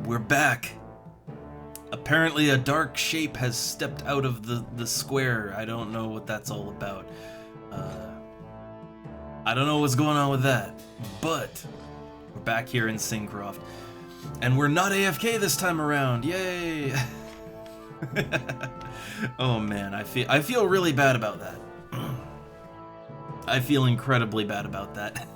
We're back. Apparently a dark shape has stepped out of the square. I don't know what that's all about. I don't know what's going on with that. But we're back here in Syncroft. And we're not AFK this time around. Yay! Oh man, I feel really bad about that. I feel incredibly bad about that.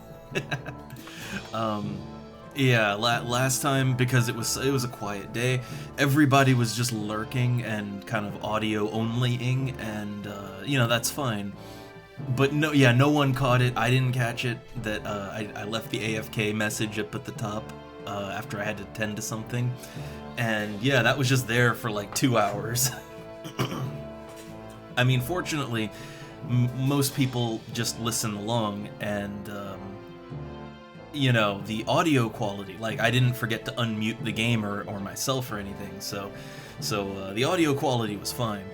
Yeah, last time, because it was a quiet day, everybody was just lurking and kind of audio onlying, and you know, that's fine. But no one caught it. I didn't catch it. That I left the AFK message up at the top after I had to tend to something, and yeah, that was just there for like 2 hours. I mean, fortunately, most people just listen along, and you know, the audio quality, like, I didn't forget to unmute the game or myself or anything, so the audio quality was fine.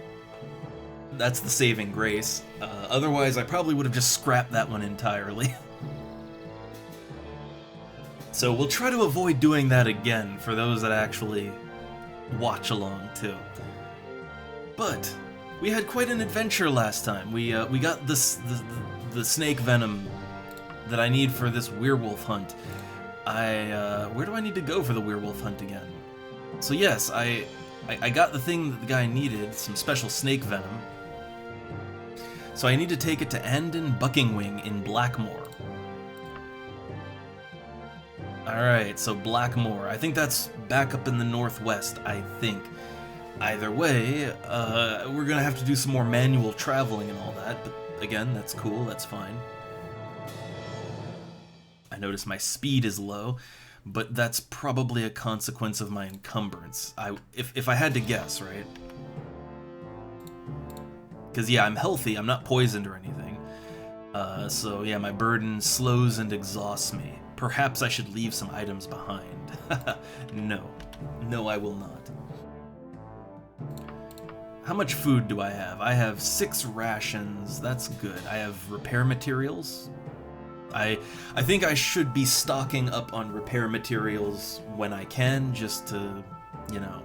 That's the saving grace. Otherwise, I probably would have just scrapped that one entirely. So we'll try to avoid doing that again for those that actually watch along too. But we had quite an adventure last time. We got the snake venom that I need for this werewolf hunt. Where do I need to go for the werewolf hunt again? So yes, I got the thing that the guy needed, some special snake venom. So I need to take it to Andon Buckingwing in Blackmoor. Alright, so Blackmoor. I think that's back up in the northwest, I think. Either way, we're gonna have to do some more manual traveling and all that, but again, that's cool, that's fine. I notice my speed is low, but that's probably a consequence of my encumbrance. If I had to guess, right? Because yeah, I'm healthy, I'm not poisoned or anything. So yeah, my burden slows and exhausts me. Perhaps I should leave some items behind. No, I will not. How much food do I have? I have 6 rations, that's good. I have repair materials. I think I should be stocking up on repair materials when I can, just to, you know,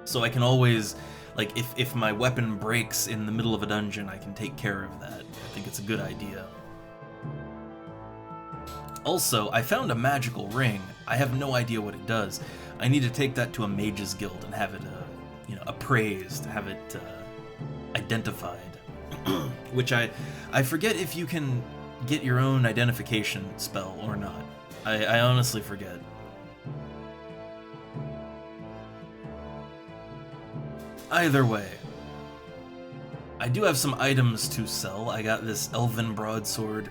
so I can always, like, if my weapon breaks in the middle of a dungeon, I can take care of that. I think it's a good idea. Also, I found a magical ring. I have no idea what it does. I need to take that to a mage's guild and have it, you know, appraised, have it identified. Which I forget if you can get your own identification spell or not. I honestly forget. Either way, I do have some items to sell. I got this elven broadsword,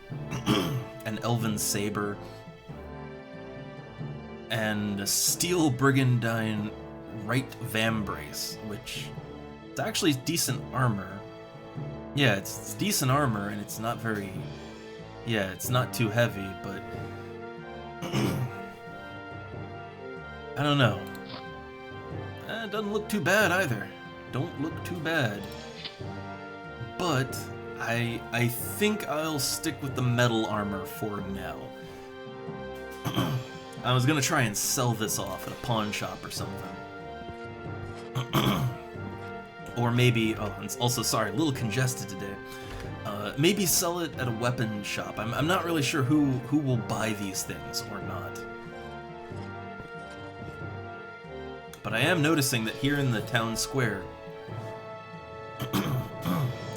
an elven saber, and a steel brigandine right vambrace, which it's actually decent armor. Yeah, it's decent armor, and it's not very... Yeah, it's not too heavy, but... I don't know. It doesn't look too bad either. Don't look too bad. But I think I'll stick with the metal armor for now. I was gonna try and sell this off at a pawn shop or something. Or maybe... Oh, and also, sorry, a little congested today. Maybe sell it at a weapon shop. I'm not really sure who will buy these things or not. But I am noticing that here in the town square,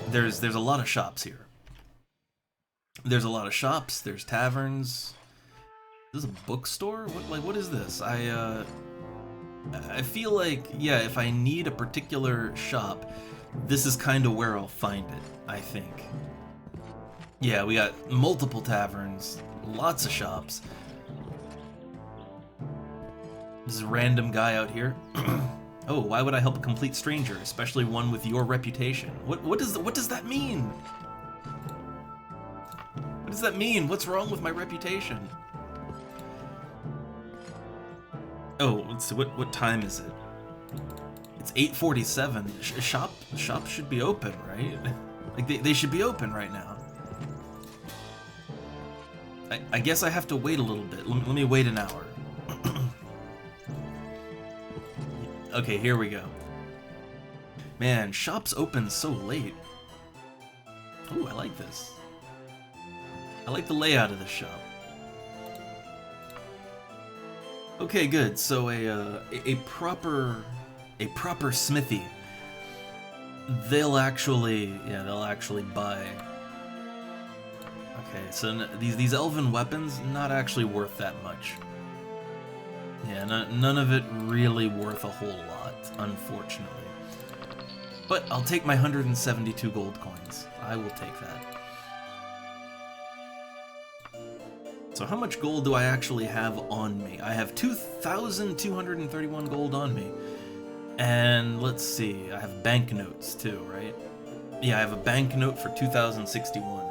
there's a lot of shops here. There's a lot of shops, there's taverns. Is this a bookstore? What is this? I feel like, yeah, if I need a particular shop, this is kind of where I'll find it, I think. Yeah, we got multiple taverns, lots of shops. There's a random guy out here. Oh, why would I help a complete stranger, especially one with your reputation? What does that mean? What does that mean? What's wrong with my reputation? Oh, let's see, what time is it? It's 8:47. Shop should be open, right? Like they should be open right now. I guess I have to wait a little bit. Let me wait an hour. Okay, here we go. Man, shops open so late. Ooh, I like this. I like the layout of this shop. Okay, good. So a proper smithy. They'll actually buy. Okay, so these elven weapons not actually worth that much. Yeah, none of it really worth a whole lot, unfortunately. But I'll take my 172 gold coins. I will take that. So how much gold do I actually have on me? I have 2,231 gold on me. And let's see, I have banknotes too, right? Yeah, I have a banknote for 2,061.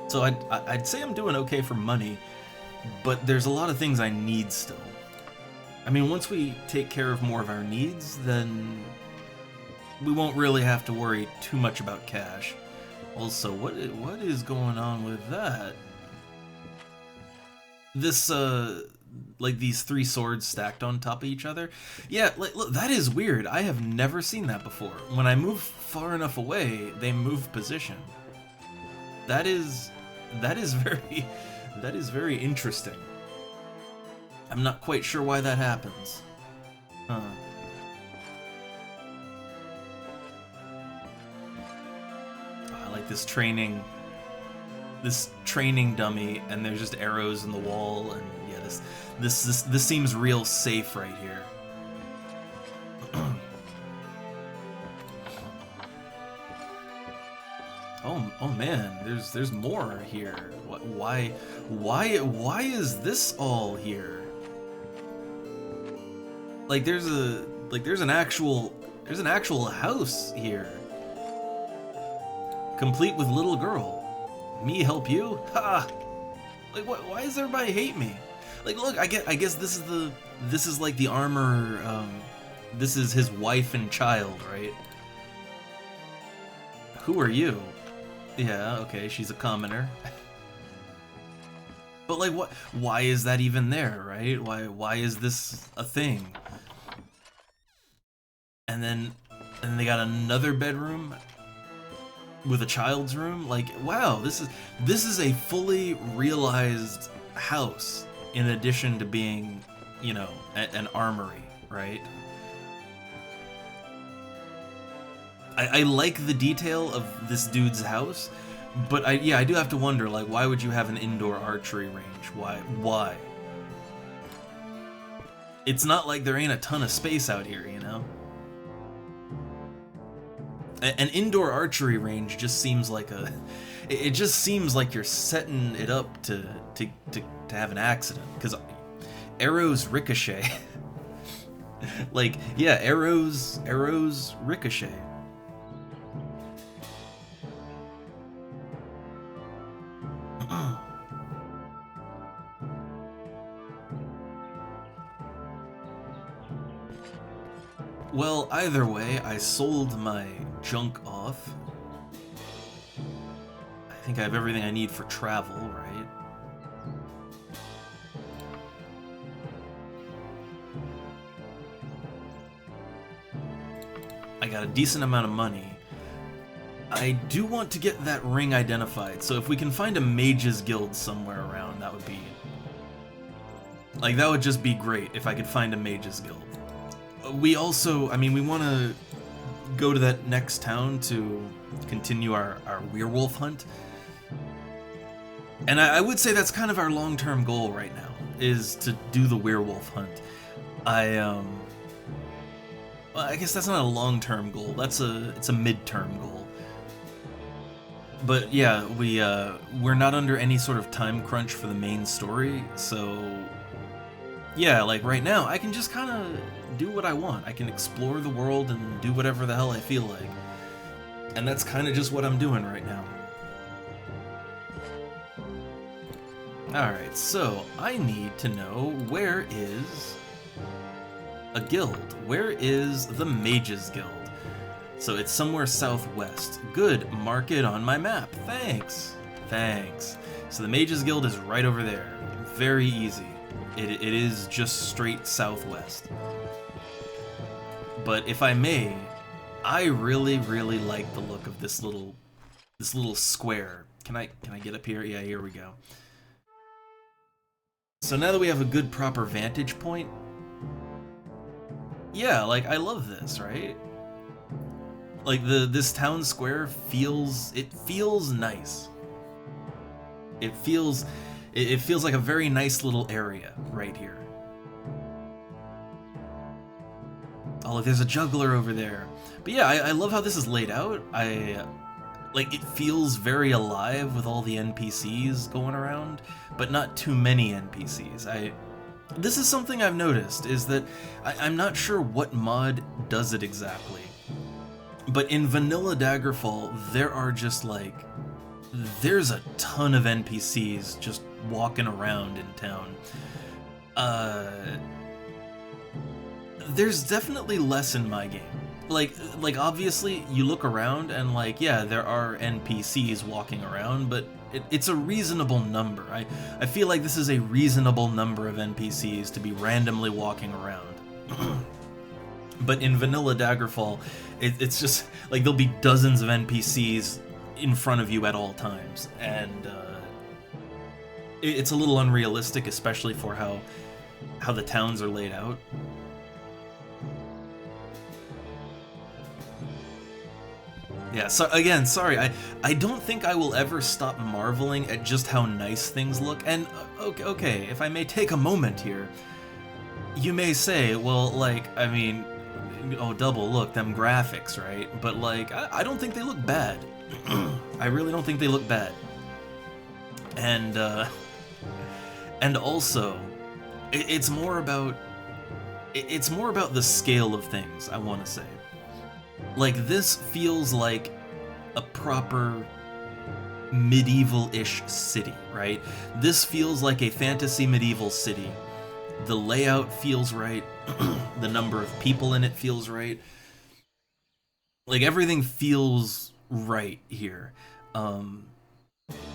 So I'd say I'm doing okay for money, but there's a lot of things I need still. I mean, once we take care of more of our needs, then we won't really have to worry too much about cash. Also, what is going on with that? This, like these three swords stacked on top of each other? Yeah, like, look, that is weird. I have never seen that before. When I move far enough away, they move position. That is very interesting. I'm not quite sure why that happens. Huh. I like this training dummy, and there's just arrows in the wall, and yeah, this seems real safe right here. Oh man, there's more here. Why is this all here? Like there's an actual house here, complete with little girl. Me help you? Ha! Like why does everybody hate me? Like look, I guess this is like the armor. This is his wife and child, right? Who are you? Yeah, okay, she's a commoner. But like what? Why is that even there, right? Why is this a thing? And then they got another bedroom with a child's room. Like, wow, this is a fully realized house in addition to being, you know, an armory, right? I like the detail of this dude's house, but I do have to wonder, like, why would you have an indoor archery range? Why? It's not like there ain't a ton of space out here, you know? An indoor archery range just seems like it just seems like you're setting it up to have an accident, because arrows ricochet. Like, yeah, arrows ricochet. Well, either way, I sold my junk off. I think I have everything I need for travel, right? I got a decent amount of money. I do want to get that ring identified, so if we can find a mage's guild somewhere around, that would be... like, that would just be great if I could find a mage's guild. We also, I mean, we want to go to that next town to continue our werewolf hunt. And I would say that's kind of our long-term goal right now, is to do the werewolf hunt. Well, I guess that's not a long-term goal, it's a mid-term goal. But yeah, we're not under any sort of time crunch for the main story, so yeah, like right now, I can just kind of do what I want. I can explore the world and do whatever the hell I feel like. And that's kind of just what I'm doing right now. Alright, so I need to know, where is a guild? Where is the Mages Guild? So it's somewhere southwest. Good, mark it on my map. Thanks. Thanks. So the Mages Guild is right over there. Very easy. It is just straight southwest. But if I may, I really, really like the look of this little square. Can I get up here? Yeah, here we go. So now that we have a good proper vantage point, yeah, like I love this, right? Like this town square feels nice. It feels like a very nice little area right here. Oh, look, there's a juggler over there. But yeah, I love how this is laid out. Like, it feels very alive with all the NPCs going around, but not too many NPCs. This is something I've noticed, is that I'm not sure what mod does it exactly, but in vanilla Daggerfall, there are just like, there's a ton of NPCs just walking around in town. There's definitely less in my game. Like obviously you look around and like, yeah, there are NPCs walking around, but it's a reasonable number. I feel like this is a reasonable number of NPCs to be randomly walking around. But in vanilla Daggerfall, it's just like there'll be dozens of NPCs in front of you at all times, and it's a little unrealistic, especially for how the towns are laid out. Yeah, so again, sorry, I don't think I will ever stop marveling at just how nice things look, and okay, if I may take a moment here, you may say, well, like, I mean, oh, double, look, them graphics, right? But like, I don't think they look bad. I really don't think they look bad. And also, it's more about the scale of things, I want to say. Like, this feels like a proper medieval-ish city, right? This feels like a fantasy medieval city. The layout feels right. The number of people in it feels right. Like, everything feels right here.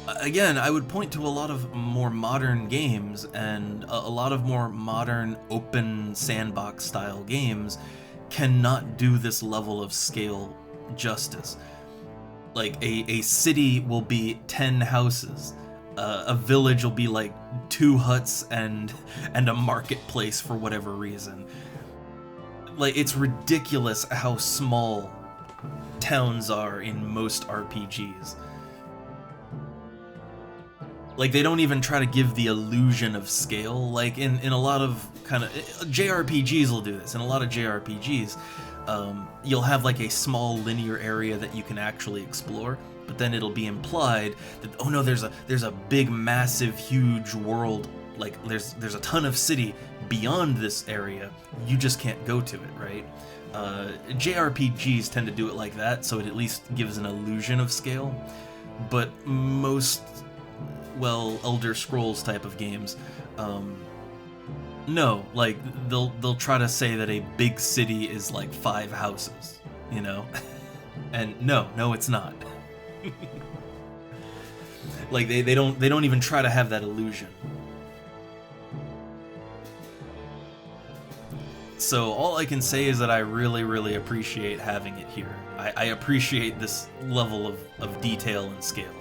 Again, I would point to a lot of more modern games and a lot of more modern open sandbox style games cannot do this level of scale justice. Like, a city will be 10 houses. A village will be like 2 huts and a marketplace for whatever reason. Like, it's ridiculous how small towns are in most RPGs. Like, they don't even try to give the illusion of scale. Like, in a lot of kind of... JRPGs will do this. In a lot of JRPGs, you'll have, like, a small linear area that you can actually explore, but then it'll be implied that, oh no, there's a big, massive, huge world. Like, there's a ton of city beyond this area. You just can't go to it, right? JRPGs tend to do it like that, so it at least gives an illusion of scale. But most... well, Elder Scrolls type of games, no, like, they'll try to say that a big city is like 5 houses, you know? And no, it's not. Like, they don't even try to have that illusion. So all I can say is that I really, really appreciate having it here. I appreciate this level of detail and scale.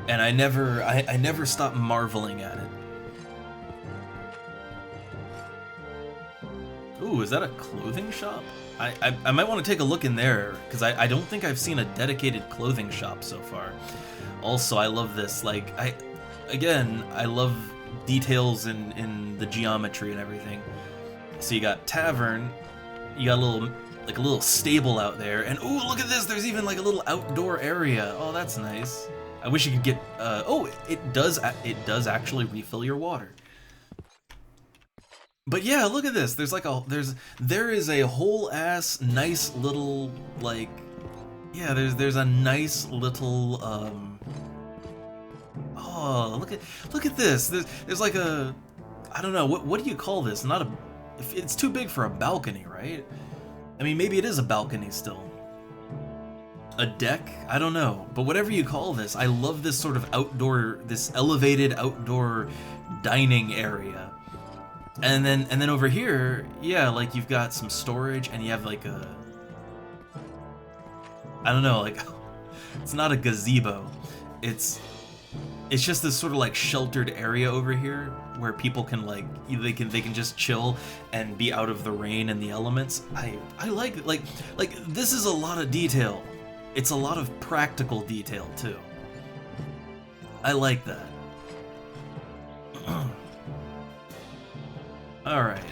And I never stop marveling at it. Ooh, is that a clothing shop? I might want to take a look in there, because I don't think I've seen a dedicated clothing shop so far. Also, I love this. Like, I love details in the geometry and everything. So you got tavern, you got a little stable out there, and ooh, look at this! There's even like a little outdoor area. Oh, that's nice. I wish you could get, oh, it does actually refill your water. But yeah, look at this. There is a whole ass nice little, like, yeah, there's a nice little, oh, look at this. There's like a, I don't know, what do you call this? It's too big for a balcony, right? I mean, maybe it is a balcony still. a deck? I don't know, but whatever you call this, I love this sort of outdoor, this elevated outdoor dining area. And then over here, yeah, like you've got some storage, and you have like a, I don't know, like it's not a gazebo. It's just this sort of like sheltered area over here where people can like they can just chill and be out of the rain and the elements. I like it. Like this is a lot of detail. It's a lot of practical detail too. I like that. All right.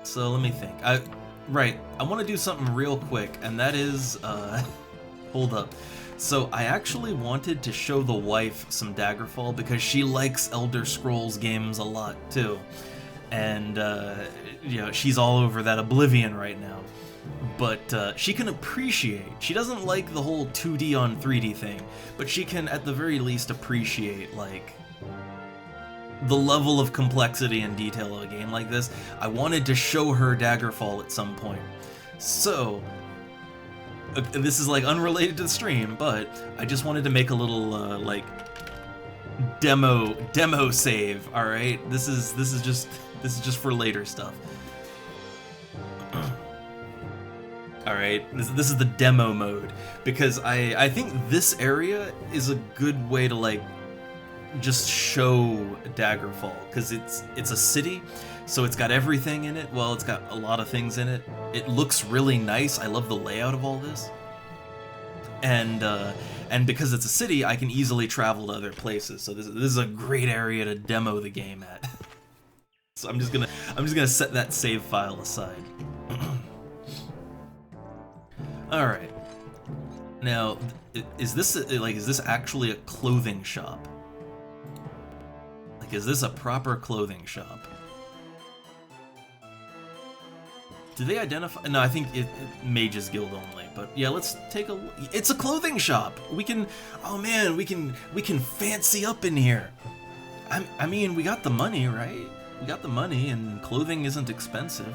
So let me think. I want to do something real quick, and that is hold up. So I actually wanted to show the wife some Daggerfall because she likes Elder Scrolls games a lot too, and you know, she's all over that Oblivion right now. But she can appreciate. She doesn't like the whole 2D on 3D thing, but she can at the very least appreciate like the level of complexity and detail of a game like this. I wanted to show her Daggerfall at some point, so. This is like unrelated to the stream, but I just wanted to make a little like demo save. All right, this is just for later stuff. All right, this is the demo mode because I think this area is a good way to like just show Daggerfall because it's a city. So it's got everything in it. Well, it's got a lot of things in it. It looks really nice. I love the layout of all this. And because it's a city, I can easily travel to other places. So this is a great area to demo the game at. So I'm just gonna set that save file aside. All right. Now, is this actually a clothing shop? Like, is this a proper clothing shop? Do they identify? No, I think it Mages Guild only. But yeah, let's take a look. It's a clothing shop. We can. Oh man, we can fancy up in here. I mean, we got the money, right? We got the money, and clothing isn't expensive.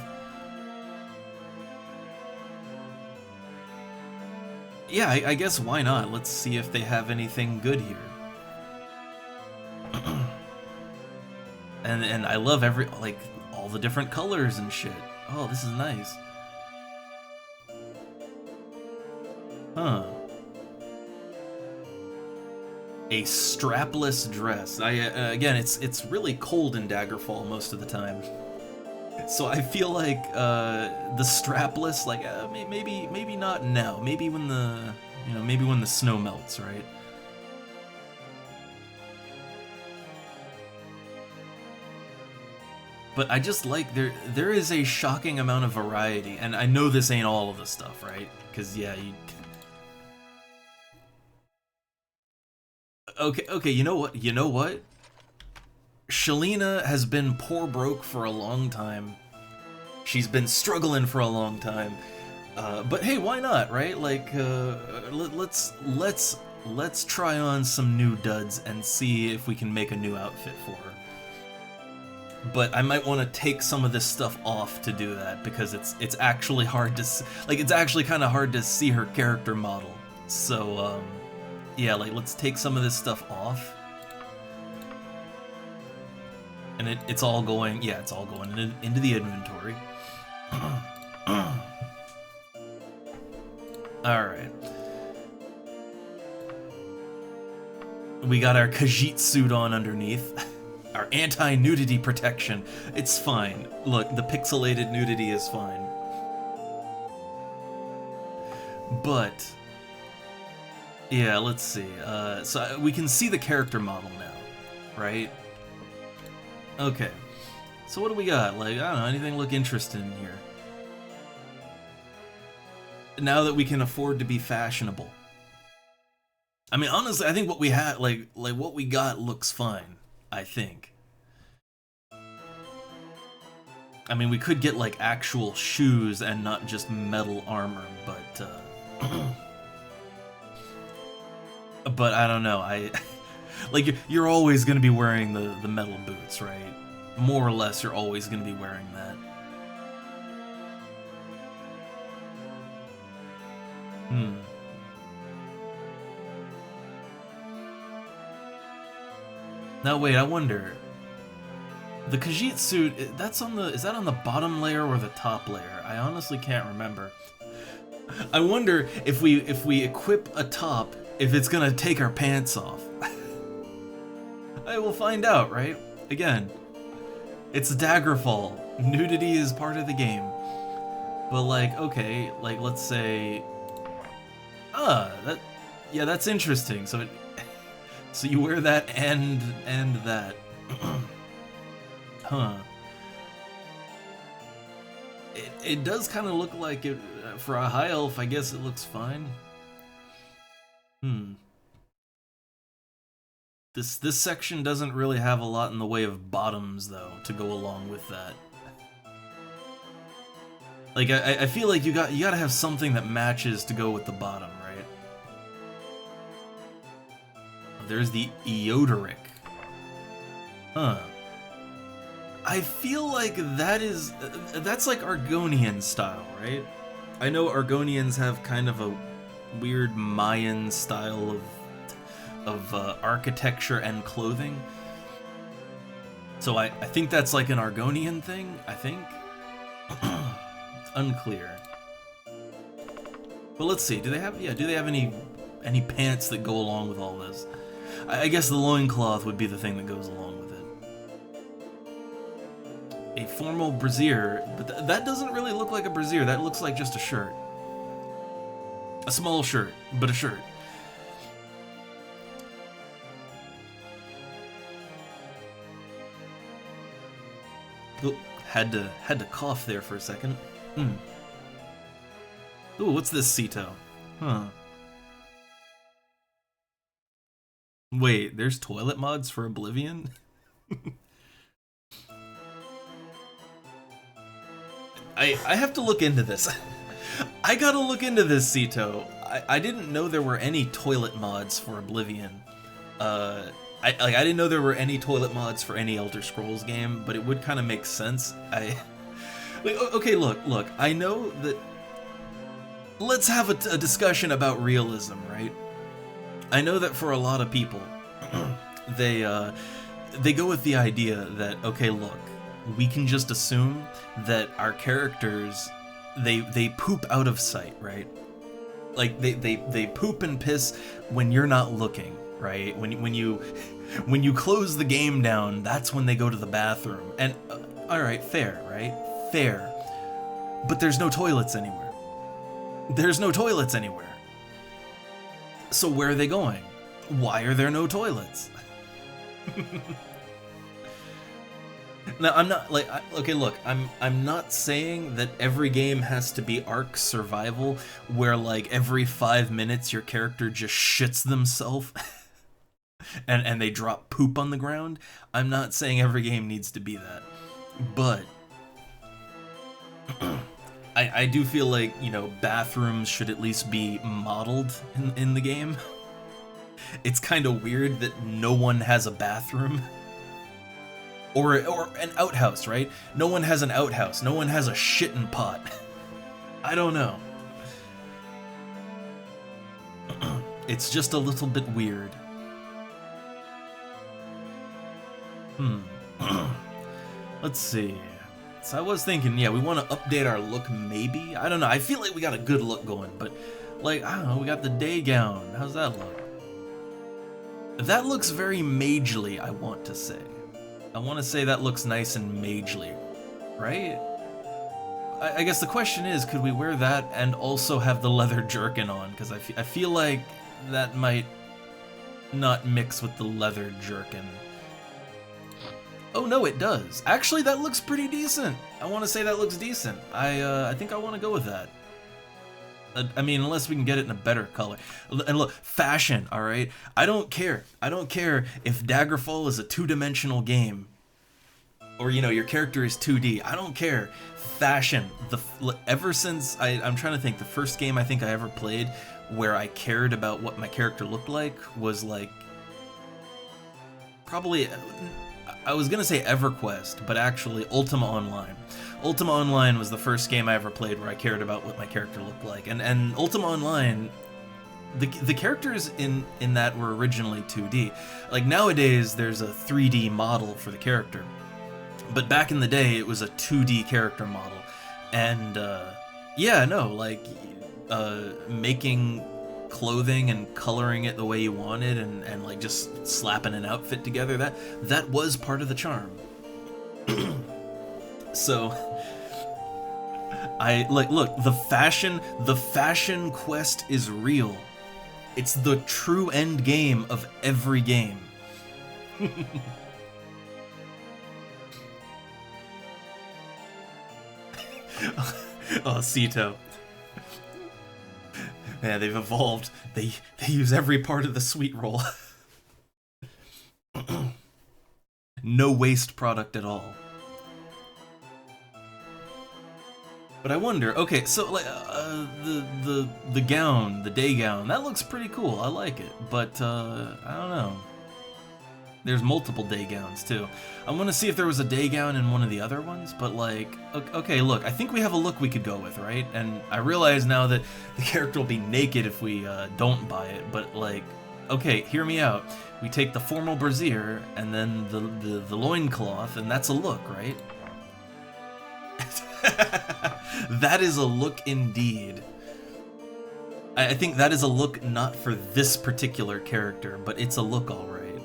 Yeah, I guess why not? Let's see if they have anything good here. and I love like all the different colors and shit. Oh, this is nice. Huh. A strapless dress. Again, it's really cold in Daggerfall most of the time. So I feel like the strapless, like maybe not now. Maybe when the snow melts, right? But I just like there is a shocking amount of variety, and I know this ain't all of the stuff, right? Because yeah, okay, you know what? Shalina has been poor broke for a long time. She's been struggling for a long time. But hey, why not, right? Like, let's try on some new duds and see if we can make a new outfit for her. But I might want to take some of this stuff off to do that because it's actually hard to it's actually kind of hard to see her character model. So yeah, like let's take some of this stuff off. And it's all going, yeah, it's all going into the inventory. Alright. We got our Khajiit suit on underneath. Our anti-nudity protection. It's fine. Look, the pixelated nudity is fine. But, yeah, let's see. So we can see the character model now, right? Okay. So what do we got? Like, I don't know, anything look interesting in here? Now that we can afford to be fashionable. I mean, honestly, I think what we had, like what we got looks fine, I think. I mean, we could get, like, actual shoes and not just metal armor, but, but I don't know, like, you're always gonna be wearing the metal boots, right? More or less, you're always gonna be wearing that. Now wait, I wonder. The Khajiit suit, that's on the, is that on the bottom layer or the top layer? I honestly can't remember. I wonder if we equip a top, if it's gonna take our pants off. I will find out, right? Again, it's Daggerfall. Nudity is part of the game. But like, okay, like let's say, yeah, that's interesting. So so you wear that and that. Huh. It does kind of look like it, for a high elf, I guess it looks fine. This section doesn't really have a lot in the way of bottoms, though, to go along with that. Like, I feel like you gotta have something that matches to go with the bottom, right? There's the Eodoric. Huh. I feel like that's like Argonian style, right? I know Argonians have kind of a weird Mayan style of architecture and clothing. So I think that's like an Argonian thing, I think. It's unclear. But let's see, do they have any pants that go along with all this? I guess the loincloth would be the thing that goes along with it. A formal brassiere, but that doesn't really look like a brassiere, that looks like just a shirt. A small shirt, but a shirt. Oh, had to cough there for a second. Ooh, what's this Cito? Huh. Wait, there's toilet mods for Oblivion? I have to look into this. I gotta look into this, Cito. I didn't know there were any toilet mods for Oblivion. I didn't know there were any toilet mods for any Elder Scrolls game, but it would kind of make sense. Okay, look. I know that. Let's have a discussion about realism, right? I know that for a lot of people, they go with the idea that, okay, look, we can just assume that our characters, they poop out of sight, right? Like they poop and piss when you're not looking, right? When you close the game down, that's when they go to the bathroom. And all right, fair, right? Fair. But there's no toilets anywhere. There's no toilets anywhere. So where are they going? Why are there no toilets? Now, I'm not like, okay, look, I'm not saying that every game has to be Ark survival, where like every 5 minutes your character just shits themselves and they drop poop on the ground. I'm not saying every game needs to be that, but I do feel like, you know, bathrooms should at least be modeled in the game. It's kind of weird that no one has a bathroom. Or an outhouse, right? No one has an outhouse. No one has a shitting pot. I don't know. It's just a little bit weird. Let's see. So I was thinking, yeah, we want to update our look maybe? I don't know. I feel like we got a good look going, but like, I don't know, we got the day gown. How's that look? That looks very magely, I want to say. I want to say that looks nice and magely, right? I guess the question is, could we wear that and also have the leather jerkin on? Because I feel like that might not mix with the leather jerkin. Oh no, it does. Actually, that looks pretty decent. I want to say that looks decent. I think I want to go with that. I mean, unless we can get it in a better color. And look, fashion, all right? I don't care. I don't care if Daggerfall is a two-dimensional game, or, you know, your character is 2D. I don't care. Fashion. Ever since, I'm trying to think, the first game I think I ever played where I cared about what my character looked like was, like, probably, I was gonna say EverQuest, but actually Ultima Online. Ultima Online was the first game I ever played where I cared about what my character looked like, and Ultima Online, the characters in that were originally 2D. Like nowadays, there's a 3D model for the character, but back in the day, it was a 2D character model, and yeah, no, like making clothing and coloring it the way you wanted, and like just slapping an outfit together, that was part of the charm. So I like, look, the fashion quest is real. It's the true end game of every game. Oh, Sito. Yeah, they've evolved. They use every part of the sweet roll. No waste product at all. But I wonder, okay, so like the gown, the day gown, that looks pretty cool. I like it, but I don't know. There's multiple day gowns too. I want to see if there was a day gown in one of the other ones, but like, okay, look, I think we have a look we could go with, right? And I realize now that the character will be naked if we don't buy it, but like, okay, hear me out. We take the formal brassiere and then the loincloth, and that's a look, right? That is a look indeed. I think that is a look not for this particular character, but it's a look all right.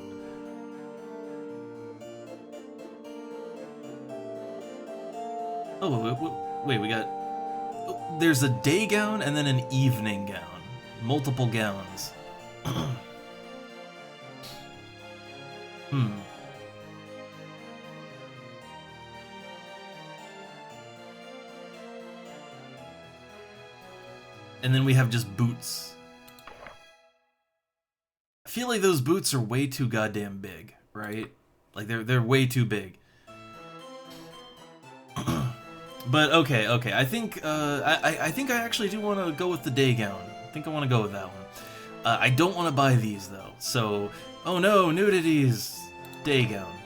Oh, wait, we got... There's a day gown and then an evening gown. Multiple gowns. And then we have just boots. I feel like those boots are way too goddamn big, right? Like they're way too big. But okay, I think I think I actually do want to go with the day gown. I think I want to go with that one. I don't want to buy these though. So, oh no, nudities, day gown.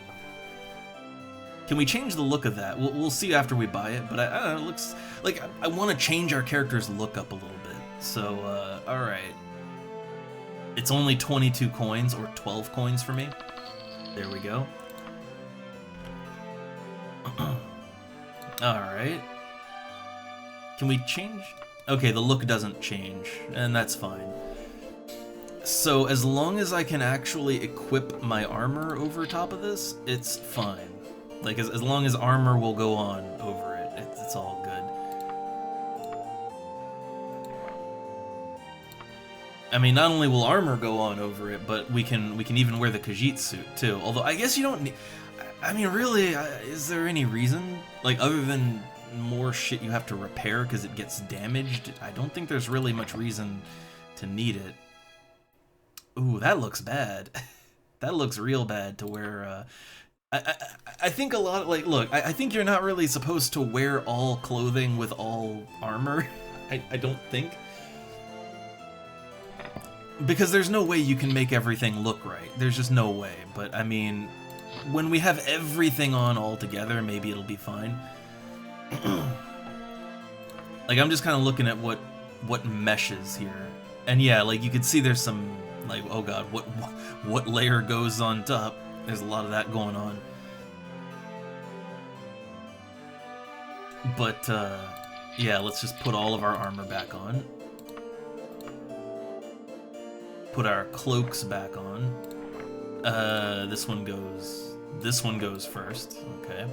Can we change the look of that? We'll see after we buy it. But I don't know, it looks like I want to change our character's look up a little bit. So, all right. It's only 22 coins or 12 coins for me. There we go. Alright. Can we change? Okay, the look doesn't change, and that's fine. So as long as I can actually equip my armor over top of this, it's fine. Like, as long as armor will go on over it, it's all good. I mean, not only will armor go on over it, but we can even wear the Khajiit suit, too. Although, I guess you don't need... I mean, really, is there any reason? Like, other than more shit you have to repair because it gets damaged, I don't think there's really much reason to need it. Ooh, that looks bad. That looks real bad to wear, I think a lot of, like, look, I think you're not really supposed to wear all clothing with all armor. I don't think. Because there's no way you can make everything look right. There's just no way. But, I mean... when we have everything on all together, maybe it'll be fine. Like, I'm just kind of looking at what meshes here. And yeah, like, you can see there's some, like, oh god, what layer goes on top. There's a lot of that going on. But, yeah, let's just put all of our armor back on. Put our cloaks back on. This one goes first, okay.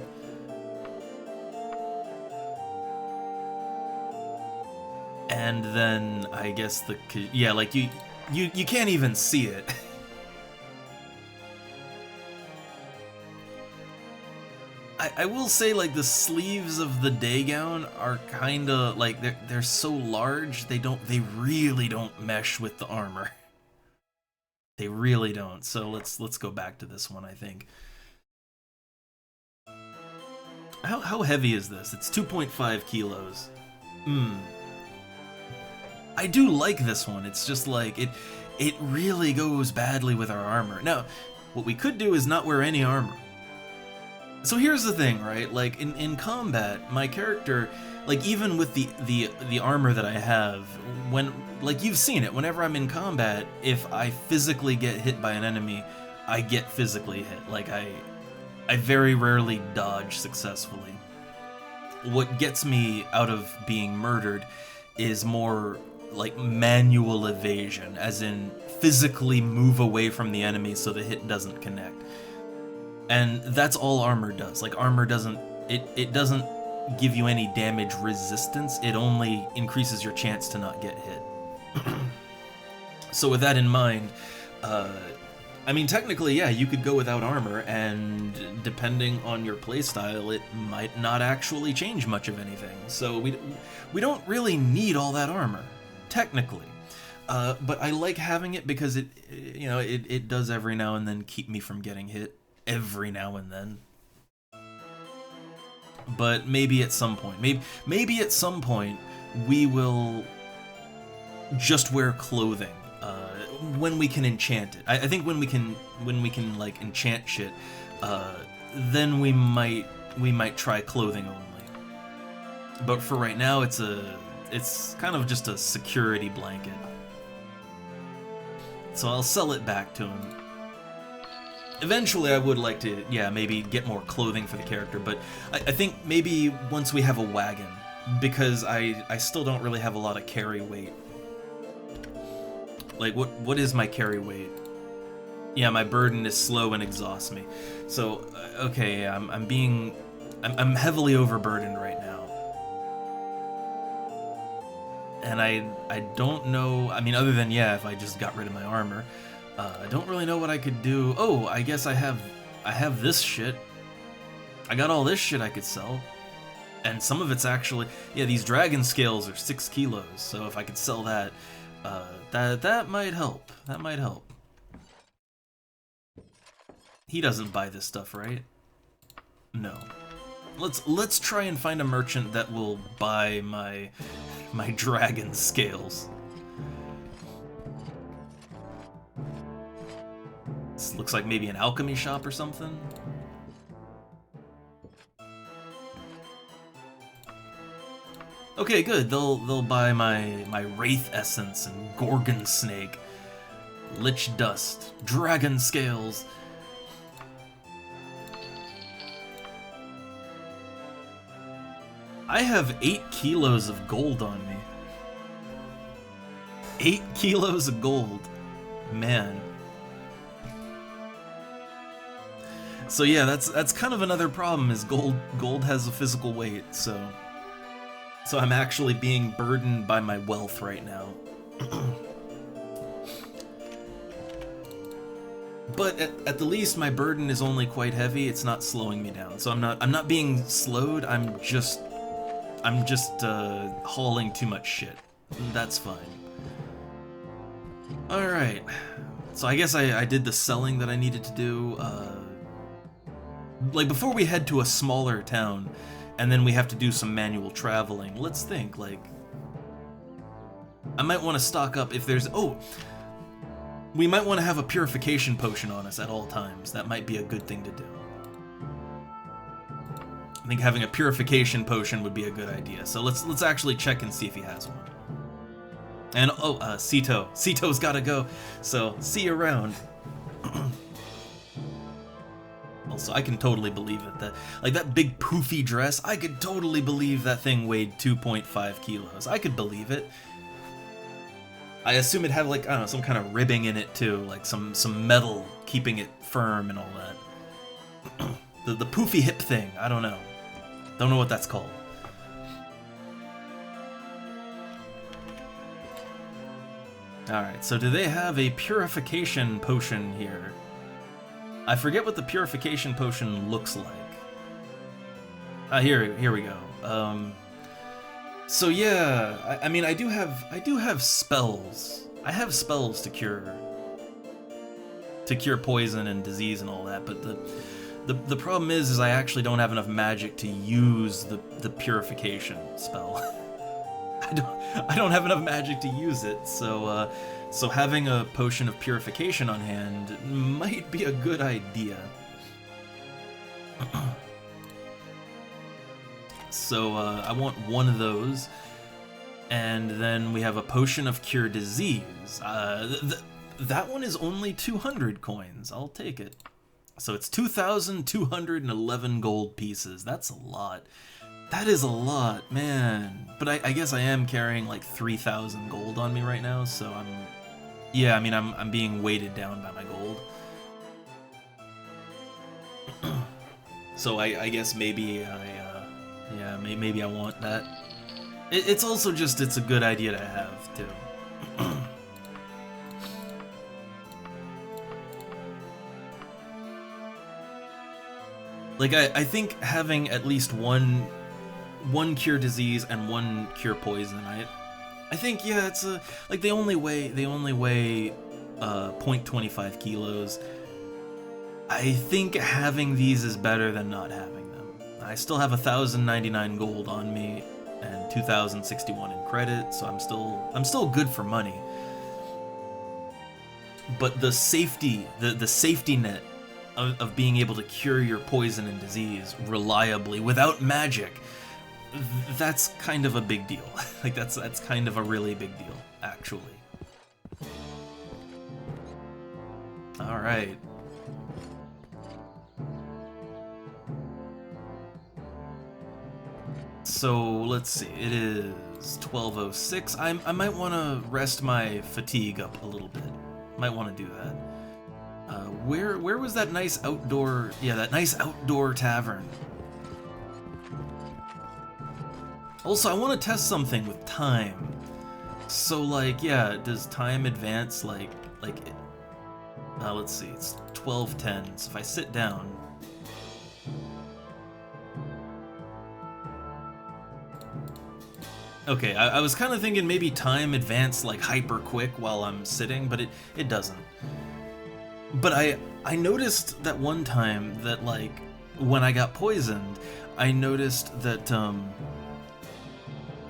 And then I guess yeah, like you can't even see it. I will say, like, the sleeves of the day gown are kind of like they're so large they really don't mesh with the armor. They really don't. So let's go back to this one, I think. How heavy is this? It's 2.5 kilos. I do like this one. It's just like it really goes badly with our armor. Now, what we could do is not wear any armor. So here's the thing, right? Like in combat, my character, like even with the armor that I have, when like you've seen it, whenever I'm in combat, if I physically get hit by an enemy, I get physically hit. Like I very rarely dodge successfully. What gets me out of being murdered is more like manual evasion, as in physically move away from the enemy so the hit doesn't connect. And that's all armor does. Like armor doesn't it doesn't give you any damage resistance. It only increases your chance to not get hit. So with that in mind, I mean technically, yeah, you could go without armor, and depending on your playstyle, it might not actually change much of anything. So we don't really need all that armor, technically. But I like having it because it does every now and then keep me from getting hit. Every now and then. But maybe at some point, maybe at some point we will just wear clothing when we can enchant it. I think when we can like enchant shit, then we might try clothing only. But for right now, it's kind of just a security blanket. So I'll sell it back to him. Eventually, I would like to, yeah, maybe get more clothing for the character, but I think maybe once we have a wagon, because I still don't really have a lot of carry weight. Like, what is my carry weight? Yeah, my burden is slow and exhausts me. So, okay, I'm heavily overburdened right now. And I don't know, I mean, other than, yeah, if I just got rid of my armor, I don't really know what I could do. Oh, I guess I have this shit. I got all this shit I could sell. And some of it's actually, yeah, these dragon scales are 6 kilos, so if I could sell that, that might help. That might help. He doesn't buy this stuff, right? No. Let's try and find a merchant that will buy my dragon scales. This looks like maybe an alchemy shop or something. Okay, good. They'll buy my wraith essence and gorgon snake, lich dust, dragon scales. I have 8 kilos of gold on me. 8 kilos of gold. Man. So yeah, that's kind of another problem, is gold has a physical weight, so I'm actually being burdened by my wealth right now. But at the least my burden is only quite heavy. It's not slowing me down. So I'm not being slowed. I'm just hauling too much shit. That's fine. All right. So I guess I did the selling that I needed to do. Like, before we head to a smaller town, and then we have to do some manual traveling, let's think, like, I might want to stock up if there's, we might want to have a purification potion on us at all times. That might be a good thing to do. I think having a purification potion would be a good idea, so let's actually check and see if he has one. And, Sito's gotta go, so see you around. Also, I can totally believe it. That big poofy dress, I could totally believe that thing weighed 2.5 kilos. I could believe it. I assume it had, like, I don't know, some kind of ribbing in it too, like some metal keeping it firm and all that. the poofy hip thing, I don't know. Don't know what that's called. Alright, so do they have a purification potion here? I forget what the purification potion looks like. Here we go. So yeah, I mean I do have spells. I have spells to cure poison and disease and all that, but the problem is I actually don't have enough magic to use the purification spell. I don't have enough magic to use it, so having a potion of purification on hand might be a good idea. So I want one of those. And then we have a potion of cure disease. That one is only 200 coins. I'll take it. So it's 2,211 gold pieces. That's a lot. That is a lot, man. But I guess I am carrying like 3,000 gold on me right now, so yeah, I mean, I'm being weighted down by my gold. So I guess maybe maybe I want that. It's also just, it's a good idea to have, too. Like, I think having at least one cure disease and one cure poison, I think, yeah, it's like, they only weigh 0.25 kilos. I think having these is better than not having them. I still have 1,099 gold on me, and 2,061 in credit, so I'm still good for money. But the safety net of being able to cure your poison and disease reliably without magic, that's kind of a big deal. Like that's kind of a really big deal, actually. All right. So let's see, it is 12:06. I might want to rest my fatigue up a little bit. Might want to do that. Where was that nice outdoor? Yeah, that nice outdoor tavern. Also, I want to test something with time. So like, yeah, does time advance like? Let's see, it's 12:10. So if I sit down. Okay, I was kind of thinking maybe time advanced like hyper quick while I'm sitting, but it doesn't. But I noticed that one time that like when I got poisoned, I noticed that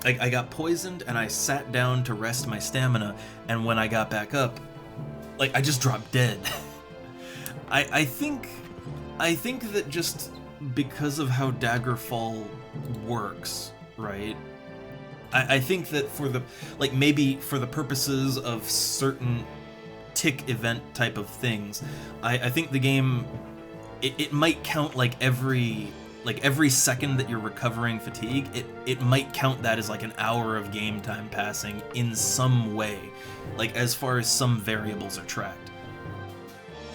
I got poisoned and I sat down to rest my stamina, and when I got back up, like I just dropped dead. I think that just because of how Daggerfall works, right? I think that for the, like, maybe for the purposes of certain tick event type of things, I think the game, it might count like every second that you're recovering fatigue, it might count that as like an hour of game time passing in some way, like as far as some variables are tracked.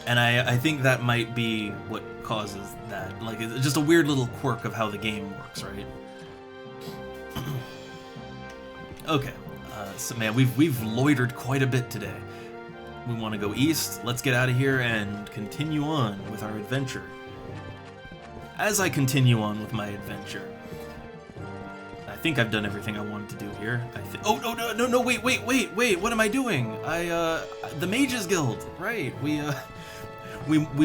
And I think that might be what causes that. Like, it's just a weird little quirk of how the game works, right? Okay, so man, we've loitered quite a bit today. We want to go east. Let's get out of here and continue on with our adventure. As I continue on with my adventure, I think I've done everything I wanted to do here. Oh no! Wait! What am I doing? The Mages Guild, right? We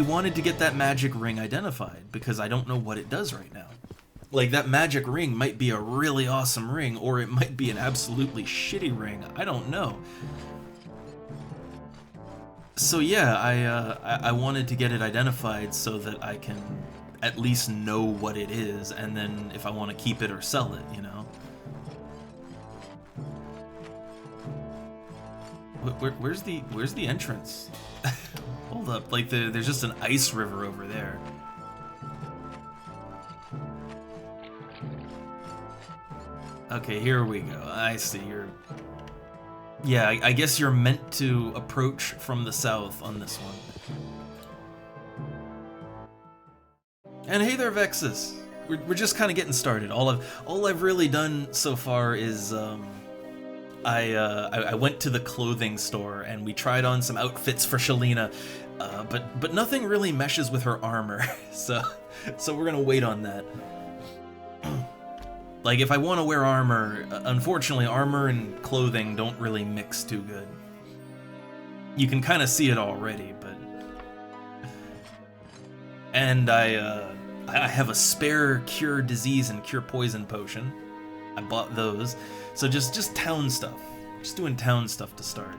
wanted to get that magic ring identified because I don't know what it does right now. Like, that magic ring might be a really awesome ring, or it might be an absolutely shitty ring. I don't know. So yeah, I wanted to get it identified so that I can at least know what it is, and then if I want to keep it or sell it, you know? Where's the entrance? Hold up, like there's just an ice river over there. Okay, here we go. I see. Yeah, I guess you're meant to approach from the south on this one. And hey there, Vexus. We're just kind of getting started. All I've really done so far is I went to the clothing store and we tried on some outfits for Shalina, but nothing really meshes with her armor. So we're gonna wait on that. Like, if I want to wear armor, unfortunately, armor and clothing don't really mix too good. You can kind of see it already, but... And I have a spare cure disease and cure poison potion. I bought those. So just town stuff. Just doing town stuff to start.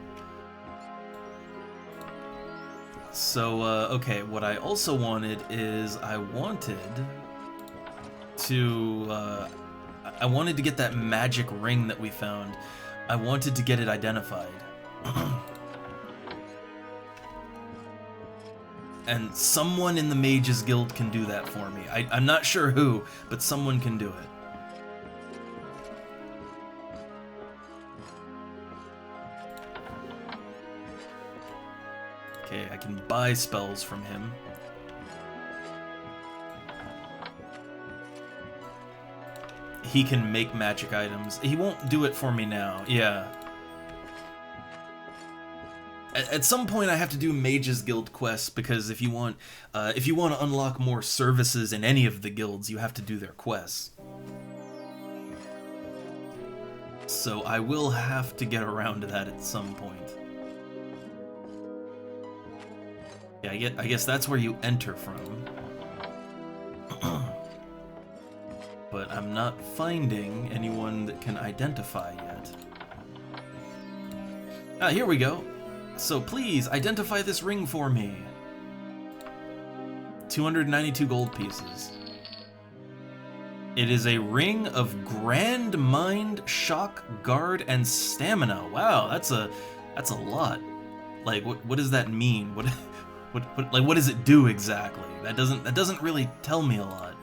So, okay, what I also wanted is I wanted to I wanted to get that magic ring that we found. I wanted to get it identified. And someone in the Mages Guild can do that for me. I'm not sure who, but someone can do it. Okay, I can buy spells from him. He can make magic items. He won't do it for me now. Yeah. At some point, I have to do Mages Guild quests because if you want to unlock more services in any of the guilds, you have to do their quests. So I will have to get around to that at some point. Yeah, I guess that's where you enter from. But I'm not finding anyone that can identify yet. Ah, here we go. So please, identify this ring for me. 292 gold pieces. It is a ring of Grand Mind, Shock, Guard, and Stamina. Wow, that's a lot. Like, what does that mean? What does it do exactly? That doesn't really tell me a lot.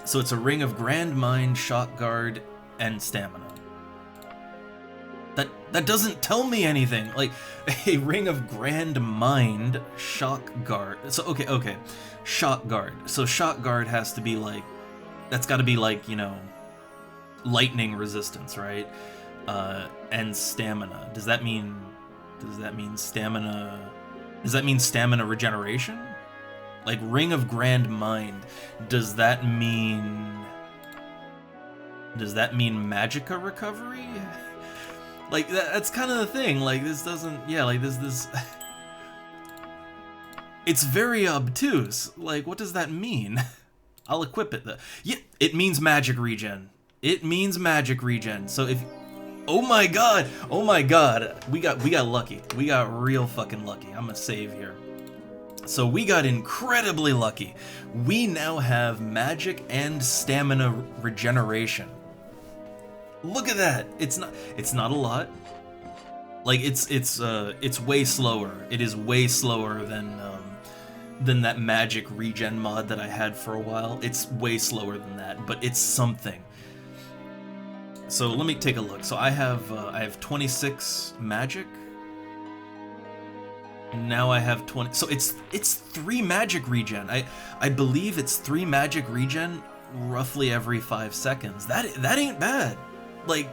So it's a ring of Grand Mind, Shock Guard, and Stamina. That doesn't tell me anything. Like, a ring of Grand Mind, Shock Guard. So, okay. Shock Guard. So Shock Guard has to be like, that's gotta be like, you know, lightning resistance, right? And Stamina. Does that mean stamina? Does that mean stamina regeneration? Like, Ring of Grand Mind, does that mean magicka recovery? Like, that's kind of the thing. Like, this doesn't, yeah, like, this it's very obtuse. Like, what does that mean? I'll equip it though. Yeah, it means magic regen. It means magic regen. So if, oh my god, we got lucky. We got real fucking lucky. I'm gonna save here. So we got incredibly lucky. We now have magic and stamina regeneration. Look at that. It's not a lot. Like, it's way slower. It is way slower than that magic regen mod that I had for a while. It's way slower than that, but it's something. So let me take a look. So I have 26 magic. Now I have 20. So it's 3 magic regen. I believe it's 3 magic regen roughly every 5 seconds. That ain't bad. Like,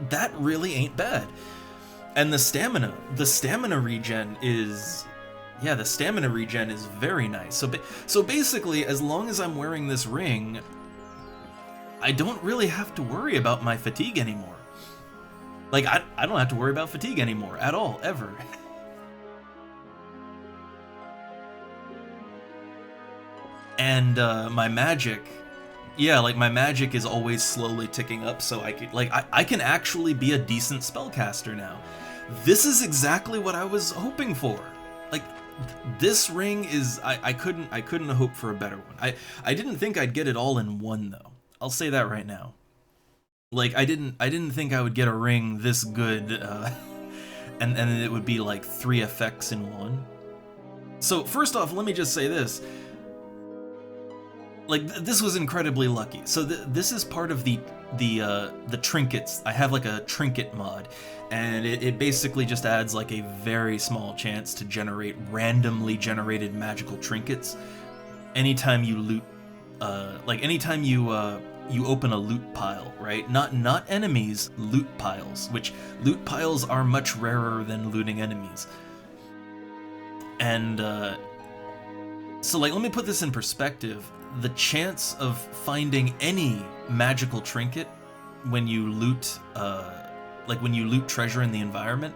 that really ain't bad. And the stamina regen is, yeah, the stamina regen is very nice. So basically, as long as I'm wearing this ring, I don't really have to worry about my fatigue anymore. Like, I don't have to worry about fatigue anymore at all, ever. And my magic, yeah, like, my magic is always slowly ticking up, so I can actually be a decent spellcaster now. This is exactly what I was hoping for. Like, this ring is, I couldn't hope for a better one. I didn't think I'd get it all in one though. I'll say that right now. Like, I didn't think I would get a ring this good, and it would be like 3 effects in one. So first off, let me just say this. Like, this was incredibly lucky. So this is part of the trinkets. I have like a trinket mod, and it basically just adds like a very small chance to generate randomly generated magical trinkets anytime you loot, like anytime you open a loot pile, right? Not enemies, loot piles, which loot piles are much rarer than looting enemies. And so, like, let me put this in perspective. The chance of finding any magical trinket when you loot, when you loot treasure in the environment,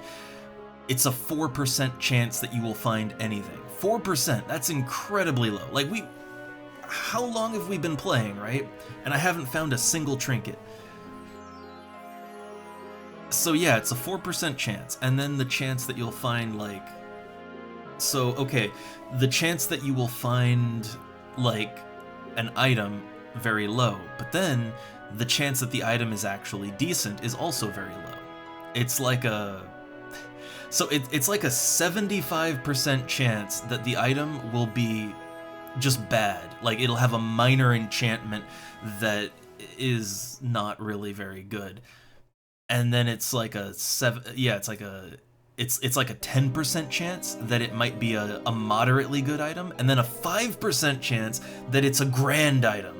it's a 4% chance that you will find anything. 4%, that's incredibly low. Like, how long have we been playing, right? And I haven't found a single trinket. So yeah, it's a 4% chance, and then the chance that you'll find, like, so, okay, the chance that you will find, like, an item very low. But then the chance that the item is actually decent is also very low. It's like a it's like a 75% chance that the item will be just bad. Like it'll have a minor enchantment that is not really very good. And then it's like a it's like a 10% chance that it might be a moderately good item, and then a 5% chance that it's a grand item.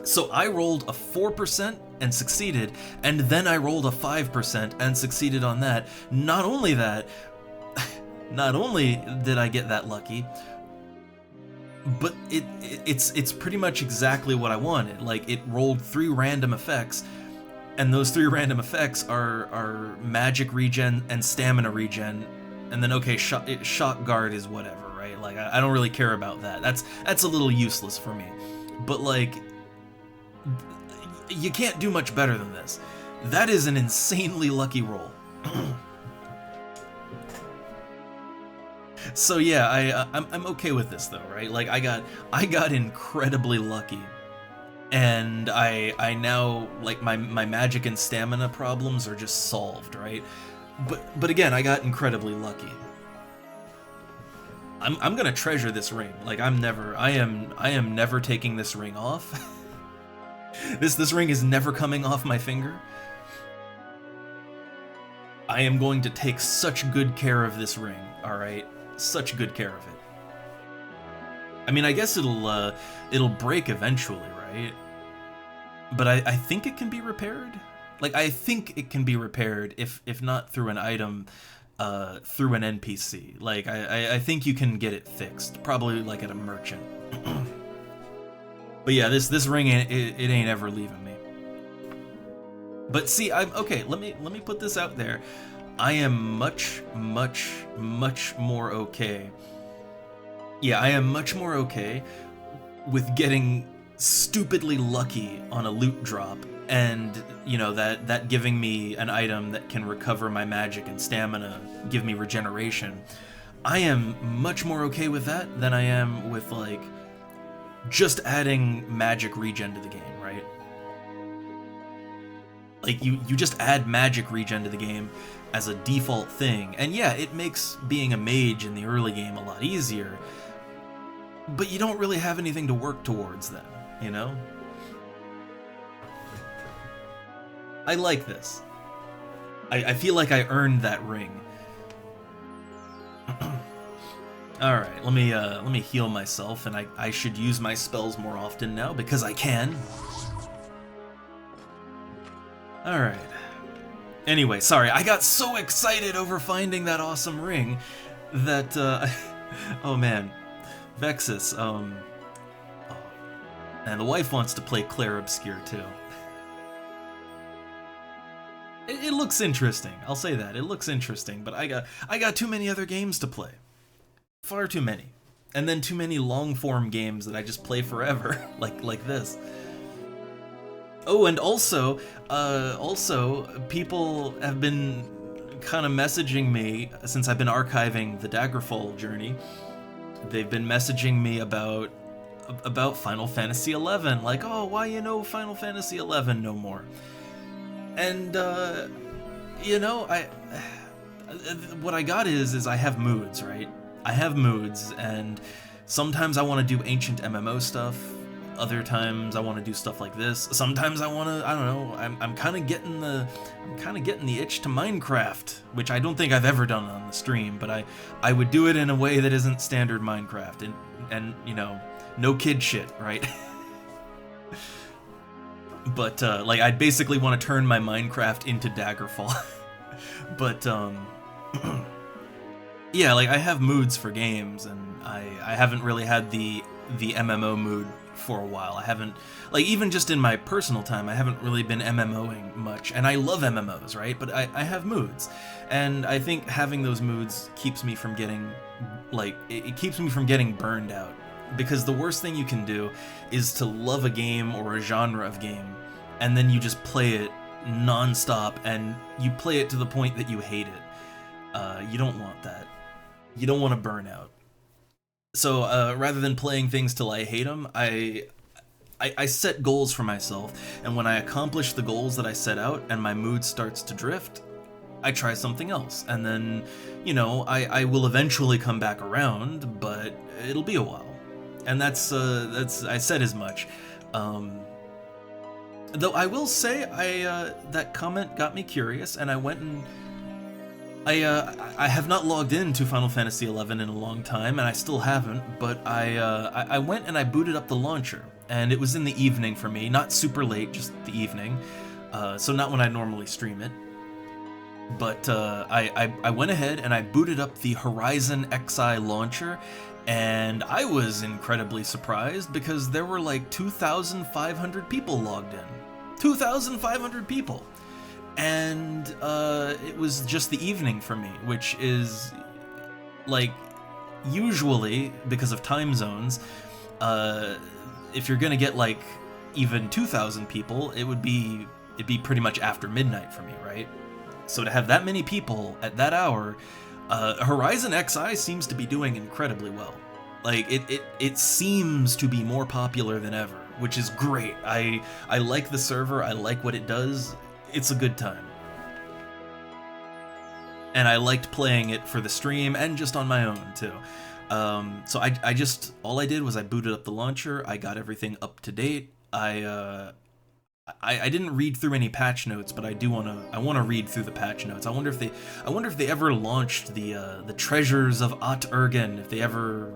So I rolled a 4% and succeeded, and then I rolled a 5% and succeeded on that. Not only that, not only did I get that lucky, but it's pretty much exactly what I wanted. Like, it rolled 3 random effects, and those 3 random effects are magic regen and stamina regen, and then okay, shock guard is whatever, right? Like I don't really care about that. That's a little useless for me. But like, you can't do much better than this. That is an insanely lucky roll. So yeah, I'm okay with this though, right? Like I got incredibly lucky. And I now, like, my magic and stamina problems are just solved, right? But again, I got incredibly lucky. I'm gonna treasure this ring. Like I am never taking this ring off. This ring is never coming off my finger. I am going to take such good care of this ring, all right? Such good care of it. I mean, I guess it'll break eventually, right? But I think it can be repaired. Like, I think it can be repaired if not through an item, through an NPC. Like, I think you can get it fixed, probably like at a merchant. But yeah, this ring it ain't ever leaving me. But see, I'm okay. Let me put this out there. I am much more okay. Yeah, I am much more okay with getting stupidly lucky on a loot drop, and you know, that giving me an item that can recover my magic and stamina, give me regeneration. I am much more okay with that than I am with like just adding magic regen to the game, right? Like you just add magic regen to the game as a default thing, and yeah, it makes being a mage in the early game a lot easier, but you don't really have anything to work towards then, you know? I like this. I feel like I earned that ring. Alright, let me heal myself, and I should use my spells more often now, because I can. Alright. Anyway, sorry, I got so excited over finding that awesome ring that, oh man. Vexus, oh. And the wife wants to play Claire Obscure too. It looks interesting, I'll say that. It looks interesting, but I got too many other games to play. Far too many. And then too many long-form games that I just play forever, like this. Oh, and also people have been kind of messaging me since I've been archiving the Daggerfall journey. They've been messaging me about Final Fantasy XI, like, oh, why you know Final Fantasy XI no more? And you know, what I got is I have moods, right? I have moods, and sometimes I want to do ancient MMO stuff. Other times I want to do stuff like this. Sometimes I want to, I don't know, I'm kind of getting the itch to Minecraft, which I don't think I've ever done on the stream, but I would do it in a way that isn't standard Minecraft, and you know, no kid shit, right? But like, I basically want to turn my Minecraft into Daggerfall. But yeah, like, I have moods for games, and I haven't really had the MMO mood for a while. I haven't, like, even just in my personal time, I haven't really been MMOing much, and I love MMOs, right? But I have moods, and I think having those moods keeps me from getting, like, it keeps me from getting burned out, because the worst thing you can do is to love a game or a genre of game, and then you just play it non-stop, and you play it to the point that you hate it. You don't want that. You don't want to burn out. So rather than playing things till I hate them, I I set goals for myself, and when I accomplish the goals that I set out and my mood starts to drift, I try something else, and then, you know, I will eventually come back around, but it'll be a while. And that's I said as much. Though I will say, that comment got me curious, and I went and I have not logged into Final Fantasy XI in a long time, and I still haven't. But I went and I booted up the launcher, and it was in the evening for me, not super late, just the evening. So not when I normally stream it. But I went ahead and I booted up the Horizon XI launcher, and I was incredibly surprised because there were like 2,500 people logged in. 2,500 people! And it was just the evening for me, which is, like, usually, because of time zones, if you're gonna get, like, even 2,000 people, it'd be pretty much after midnight for me, right? So to have that many people at that hour, Horizon XI seems to be doing incredibly well. Like, it seems to be more popular than ever, which is great. I like the server, I like what it does, it's a good time. And I liked playing it for the stream and just on my own, too. So I just, all I did was I booted up the launcher, I got everything up to date, I didn't read through any patch notes, but I want to read through the patch notes. I wonder if they ever launched the Treasures of At Urgen, if they ever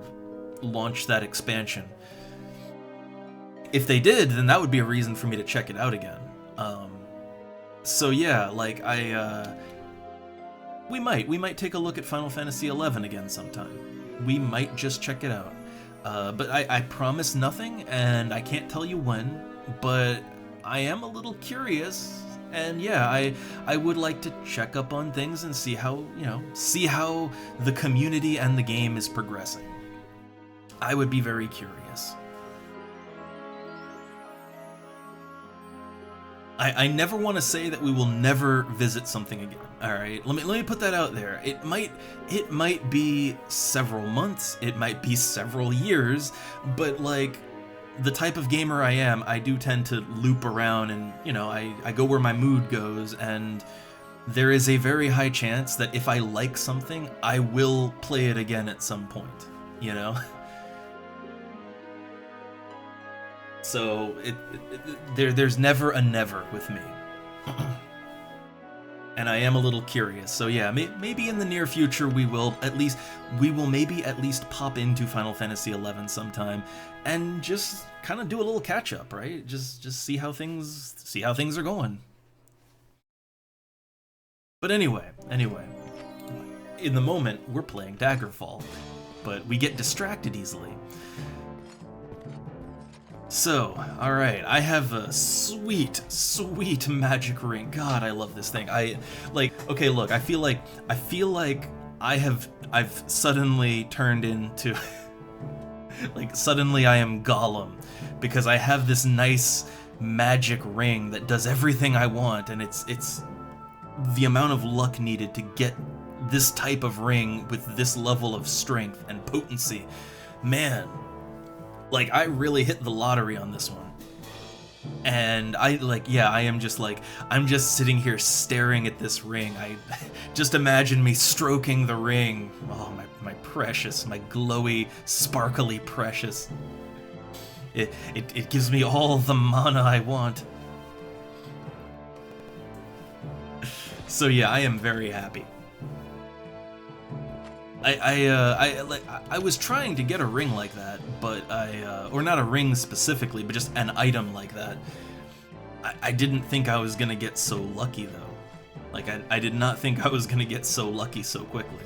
launched that expansion. If they did, then that would be a reason for me to check it out again. So yeah, like we might take a look at Final Fantasy XI again sometime. We might just check it out. But I promise nothing, and I can't tell you when, but I am a little curious, and yeah, I would like to check up on things and see how, see how the community and the game is progressing. I would be very curious. I never want to say that we will never visit something again. All right, let me put that out there. It might be several months, it might be several years, but like, the type of gamer I am, I do tend to loop around and, I go where my mood goes, and there is a very high chance that if I like something, I will play it again at some point, So, there's never a never with me. And I am a little curious, so yeah, maybe in the near future we will maybe at least pop into Final Fantasy XI sometime, and just kind of do a little catch up, right? Just see how things are going. But anyway, in the moment we're playing Daggerfall, but we get distracted easily. So, alright, I have a sweet magic ring. God, I love this thing. Okay, look, I feel like I've suddenly turned into, suddenly I am Gollum, because I have this nice magic ring that does everything I want, and it's the amount of luck needed to get this type of ring with this level of strength and potency. Man, I really hit the lottery on this one. And I'm just sitting here staring at this ring. I just imagine me stroking the ring. Oh, my precious, my glowy, sparkly precious. It gives me all the mana I want. So yeah, I am very happy. I was trying to get a ring like that, but or not a ring specifically, but just an item like that. I didn't think I was gonna get so lucky though. I did not think I was gonna get so lucky so quickly.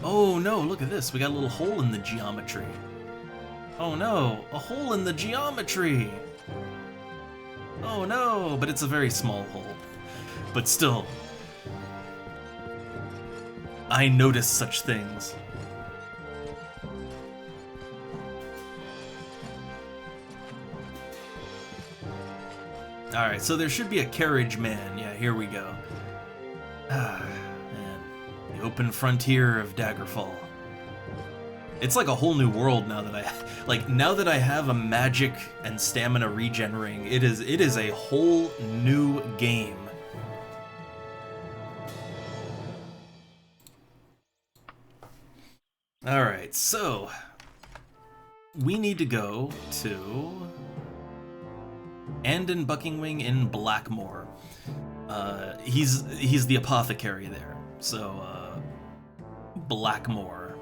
Oh no, look at this, we got a little hole in the geometry. Oh no, a hole in the geometry! Oh no, but it's a very small hole. But still, I notice such things. Alright, so there should be a carriage man. Yeah, here we go. Ah, man. The open frontier of Daggerfall. It's like a whole new world now that now that I have a magic and stamina regen ring. It is a whole new game. All right, so we need to go to Andon Buckingwing in Blackmoor. He's the apothecary there. So Blackmoor.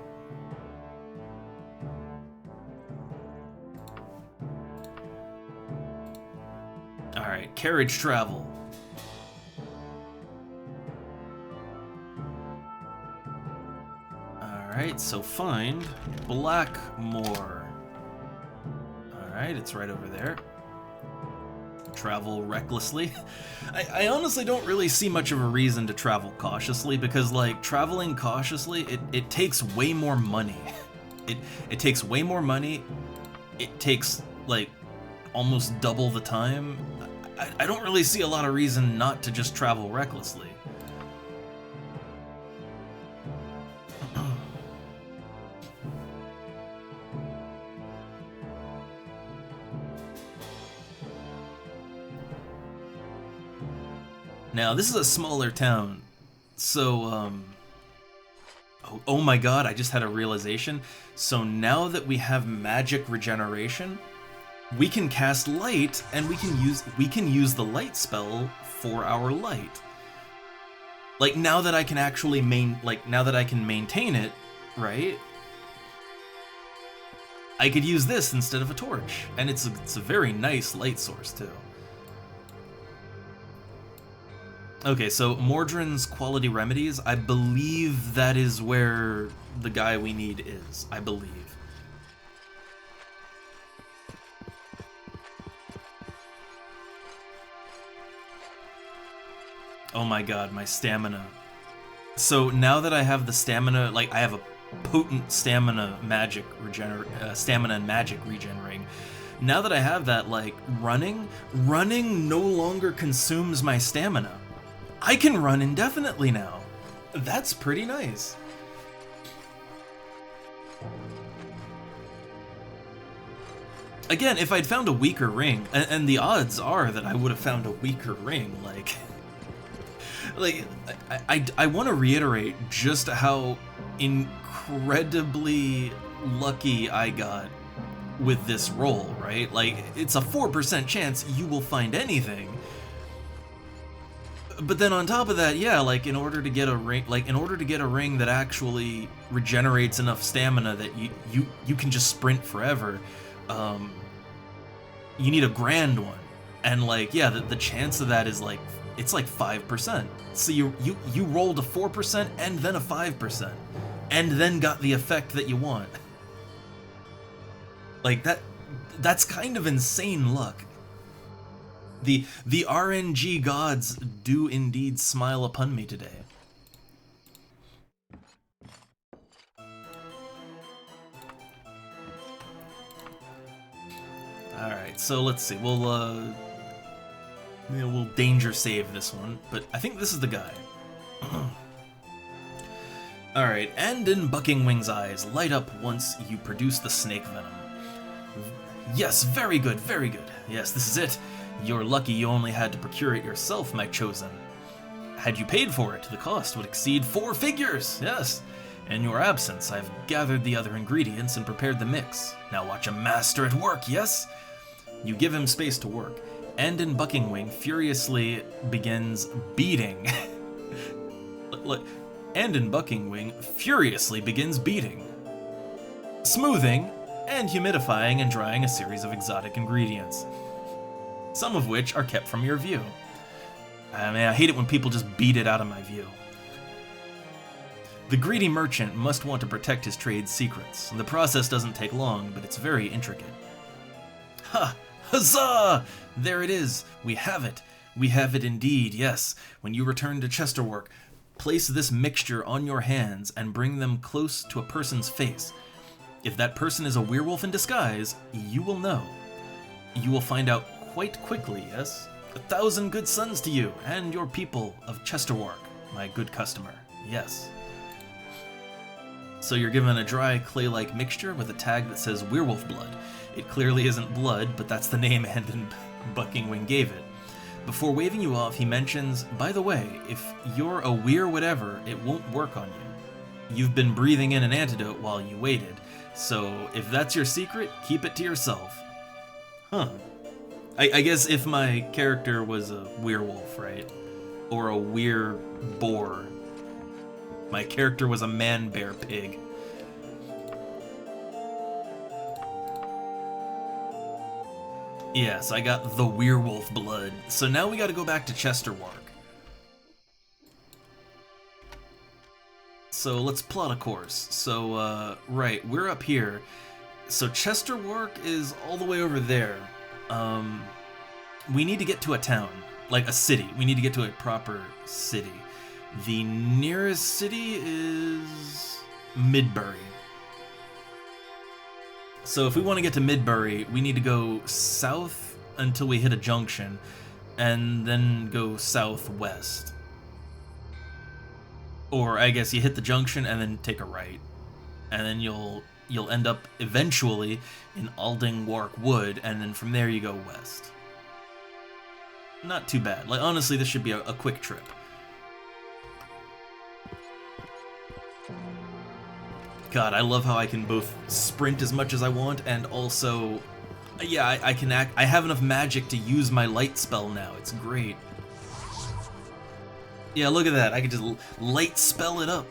All right, carriage travel. Alright, so find Blackmoor. Alright, it's right over there. Travel recklessly. I honestly don't really see much of a reason to travel cautiously, because, like, traveling cautiously, it takes way more money. It takes way more money. It takes, like, almost double the time. I don't really see a lot of reason not to just travel recklessly. Now, this is a smaller town, so, oh my god, I just had a realization. So now that we have magic regeneration, we can cast light, and we can use the light spell for our light. Like, now that I can actually now that I can maintain it, right? I could use this instead of a torch, and it's a very nice light source too. Okay, so Mordrin's Quality Remedies, I believe that is where the guy we need is, I believe. Oh my god, my stamina. So now that I have the stamina, like I have a potent stamina and magic regen ring. Now that I have that, like, running no longer consumes my stamina. I can run indefinitely now. That's pretty nice. Again, if I'd found a weaker ring, and the odds are that I would have found a weaker ring, I want to reiterate just how incredibly lucky I got with this roll, right? Like, it's a 4% chance you will find anything. But then on top of that, yeah, like, in order to get a ring that actually regenerates enough stamina that you can just sprint forever, you need a grand one. And, like, yeah, the chance of that is, like, it's like 5%. So you rolled a 4% and then a 5%, and then got the effect that you want. Like, that's kind of insane luck. The RNG gods do indeed smile upon me today. Alright, so let's see. We'll danger save this one, but I think this is the guy. Alright, and in Buckingwing's eyes light up once you produce the snake venom. Yes, very good, very good. Yes, this is it. You're lucky you only had to procure it yourself, my chosen. Had you paid for it, the cost would exceed 4 figures, yes. In your absence, I've gathered the other ingredients and prepared the mix. Now watch a master at work, yes? You give him space to work, and in Buckingwing furiously begins beating. And in Buckingwing furiously begins beating, smoothing, and humidifying and drying a series of exotic ingredients, some of which are kept from your view. I mean, I hate it when people just beat it out of my view. The greedy merchant must want to protect his trade's secrets. The process doesn't take long, but it's very intricate. Ha! Huzzah! There it is! We have it! We have it indeed, yes. When you return to Chesterwork, place this mixture on your hands and bring them close to a person's face. If that person is a werewolf in disguise, you will know. You will find out quite quickly, yes? 1,000 good sons to you and your people of Chesterwork, my good customer, yes. So you're given a dry, clay-like mixture with a tag that says werewolf blood. It clearly isn't blood, but that's the name Hendon Buckingwing gave it. Before waving you off, he mentions, by the way, if you're a weir whatever, it won't work on you. You've been breathing in an antidote while you waited, so if that's your secret, keep it to yourself. Huh. I guess if my character was a werewolf, right? Or a weir boar. My character was a man-bear pig. Yes, I got the werewolf blood. So now we gotta go back to Chesterwark. So let's plot a course. So, right, we're up here. So Chesterwark is all the way over there. We need to get to a town, like a city. We need to get to a proper city. The nearest city is Midbury. So if we want to get to Midbury, we need to go south until we hit a junction, and then go southwest. Or I guess you hit the junction and then take a right, and then you'll end up eventually in Aldingwark Wood, and then from there you go west. Not too bad. Like, honestly, this should be a quick trip. God, I love how I can both sprint as much as I want, and also, yeah, I can act. I have enough magic to use my light spell now. It's great. Yeah, look at that. I can just light spell it up.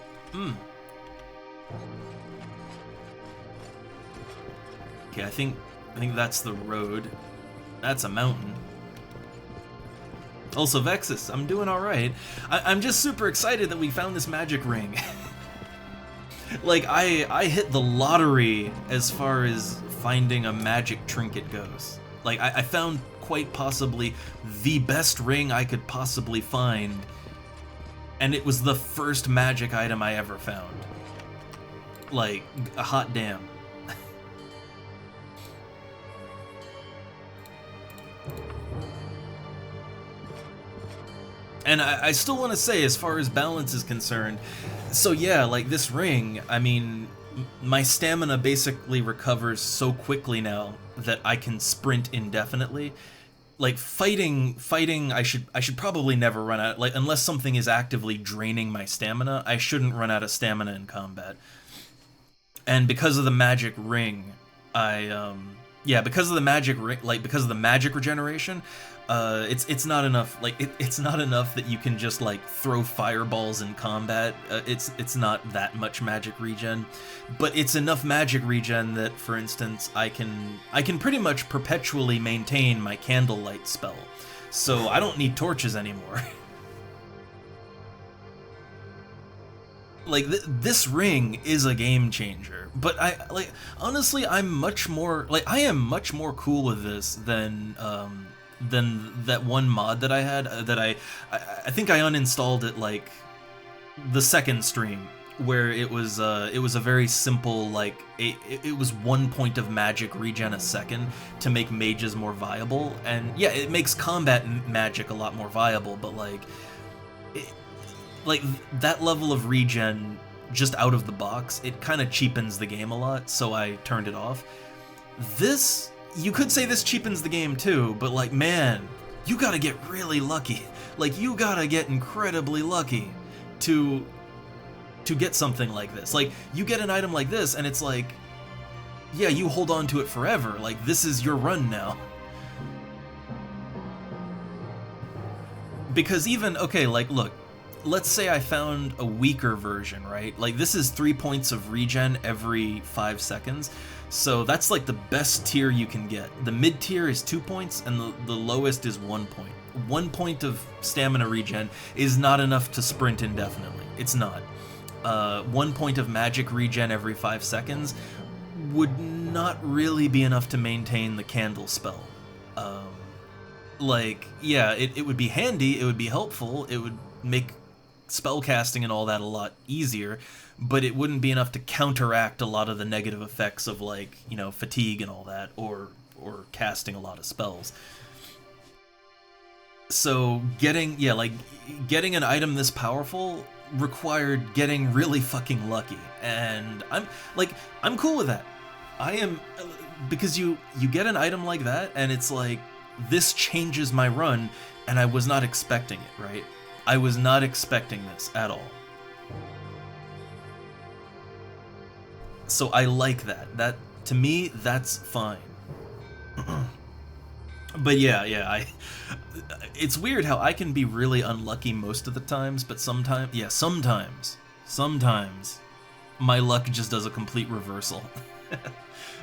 Okay, I think that's the road. That's a mountain. Also, Vexus, I'm doing all right. I'm just super excited that we found this magic ring. Like, I hit the lottery as far as finding a magic trinket goes. Like, I found quite possibly the best ring I could possibly find, and it was the first magic item I ever found. Like, a hot damn. And I still want to say, as far as balance is concerned, so yeah, like this ring, I mean, my stamina basically recovers so quickly now that I can sprint indefinitely. Like fighting, I should probably never run out, like unless something is actively draining my stamina, I shouldn't run out of stamina in combat. And because of the magic ring, because of the magic ring, like because of the magic regeneration, it's not enough. Like it's not enough that you can just like throw fireballs in combat. It's not that much magic regen, but it's enough magic regen that, for instance, I can pretty much perpetually maintain my candlelight spell, so I don't need torches anymore. Like this ring is a game changer, but honestly, I am much more cool with this than that one mod that I had that I think I uninstalled it like the second stream, where it was a very simple, like it was 1 point of magic regen a second to make mages more viable, and yeah, it makes combat magic a lot more viable, but like that level of regen just out of the box, it kind of cheapens the game a lot, so I turned it off. This, you could say this cheapens the game too, but like, man, you gotta get really lucky. Like, you gotta get incredibly lucky to get something like this. Like, you get an item like this, and it's like, yeah, you hold on to it forever. Like, this is your run now. Because even, okay, like, look, let's say I found a weaker version, right? Like, this is 3 points of regen every 5 seconds. So that's like the best tier you can get. The mid tier is 2 points, and the lowest is 1 point. 1 point of stamina regen is not enough to sprint indefinitely. It's not. 1 point of magic regen every 5 seconds would not really be enough to maintain the candle spell. Like, yeah, it would be handy, it would be helpful, it would make spellcasting and all that a lot easier, but it wouldn't be enough to counteract a lot of the negative effects of, like, you know, fatigue and all that, or casting a lot of spells. So getting an item this powerful required getting really fucking lucky, and I'm cool with that. I am, because you get an item like that, and it's like, this changes my run, and I was not expecting it, right? I was not expecting this at all. So I like that. That, to me, that's fine. But yeah, it's weird how I can be really unlucky most of the times, but sometimes my luck just does a complete reversal.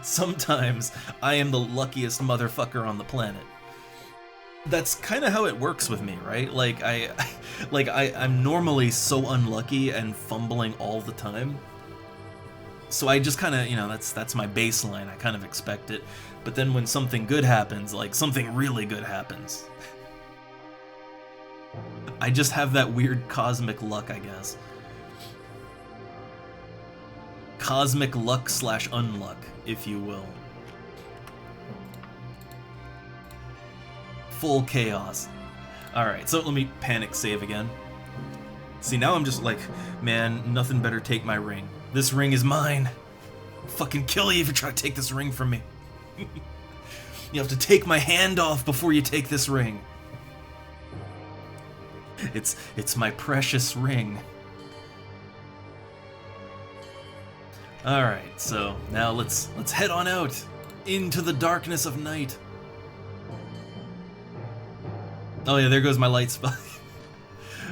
Sometimes I am the luckiest motherfucker on the planet. That's kind of how it works with me, right? Like I'm normally so unlucky and fumbling all the time. So I just kind of, you know, that's my baseline. I kind of expect it. But then when something good happens, like something really good happens, I just have that weird cosmic luck, I guess. Cosmic luck / unluck, if you will. Full chaos. Alright, so let me panic save again. See, now I'm just like, man, nothing better take my ring. This ring is mine. I'll fucking kill you if you try to take this ring from me. You have to take my hand off before you take this ring. It's my precious ring. Alright, so now let's head on out into the darkness of night. Oh yeah, there goes my light spike.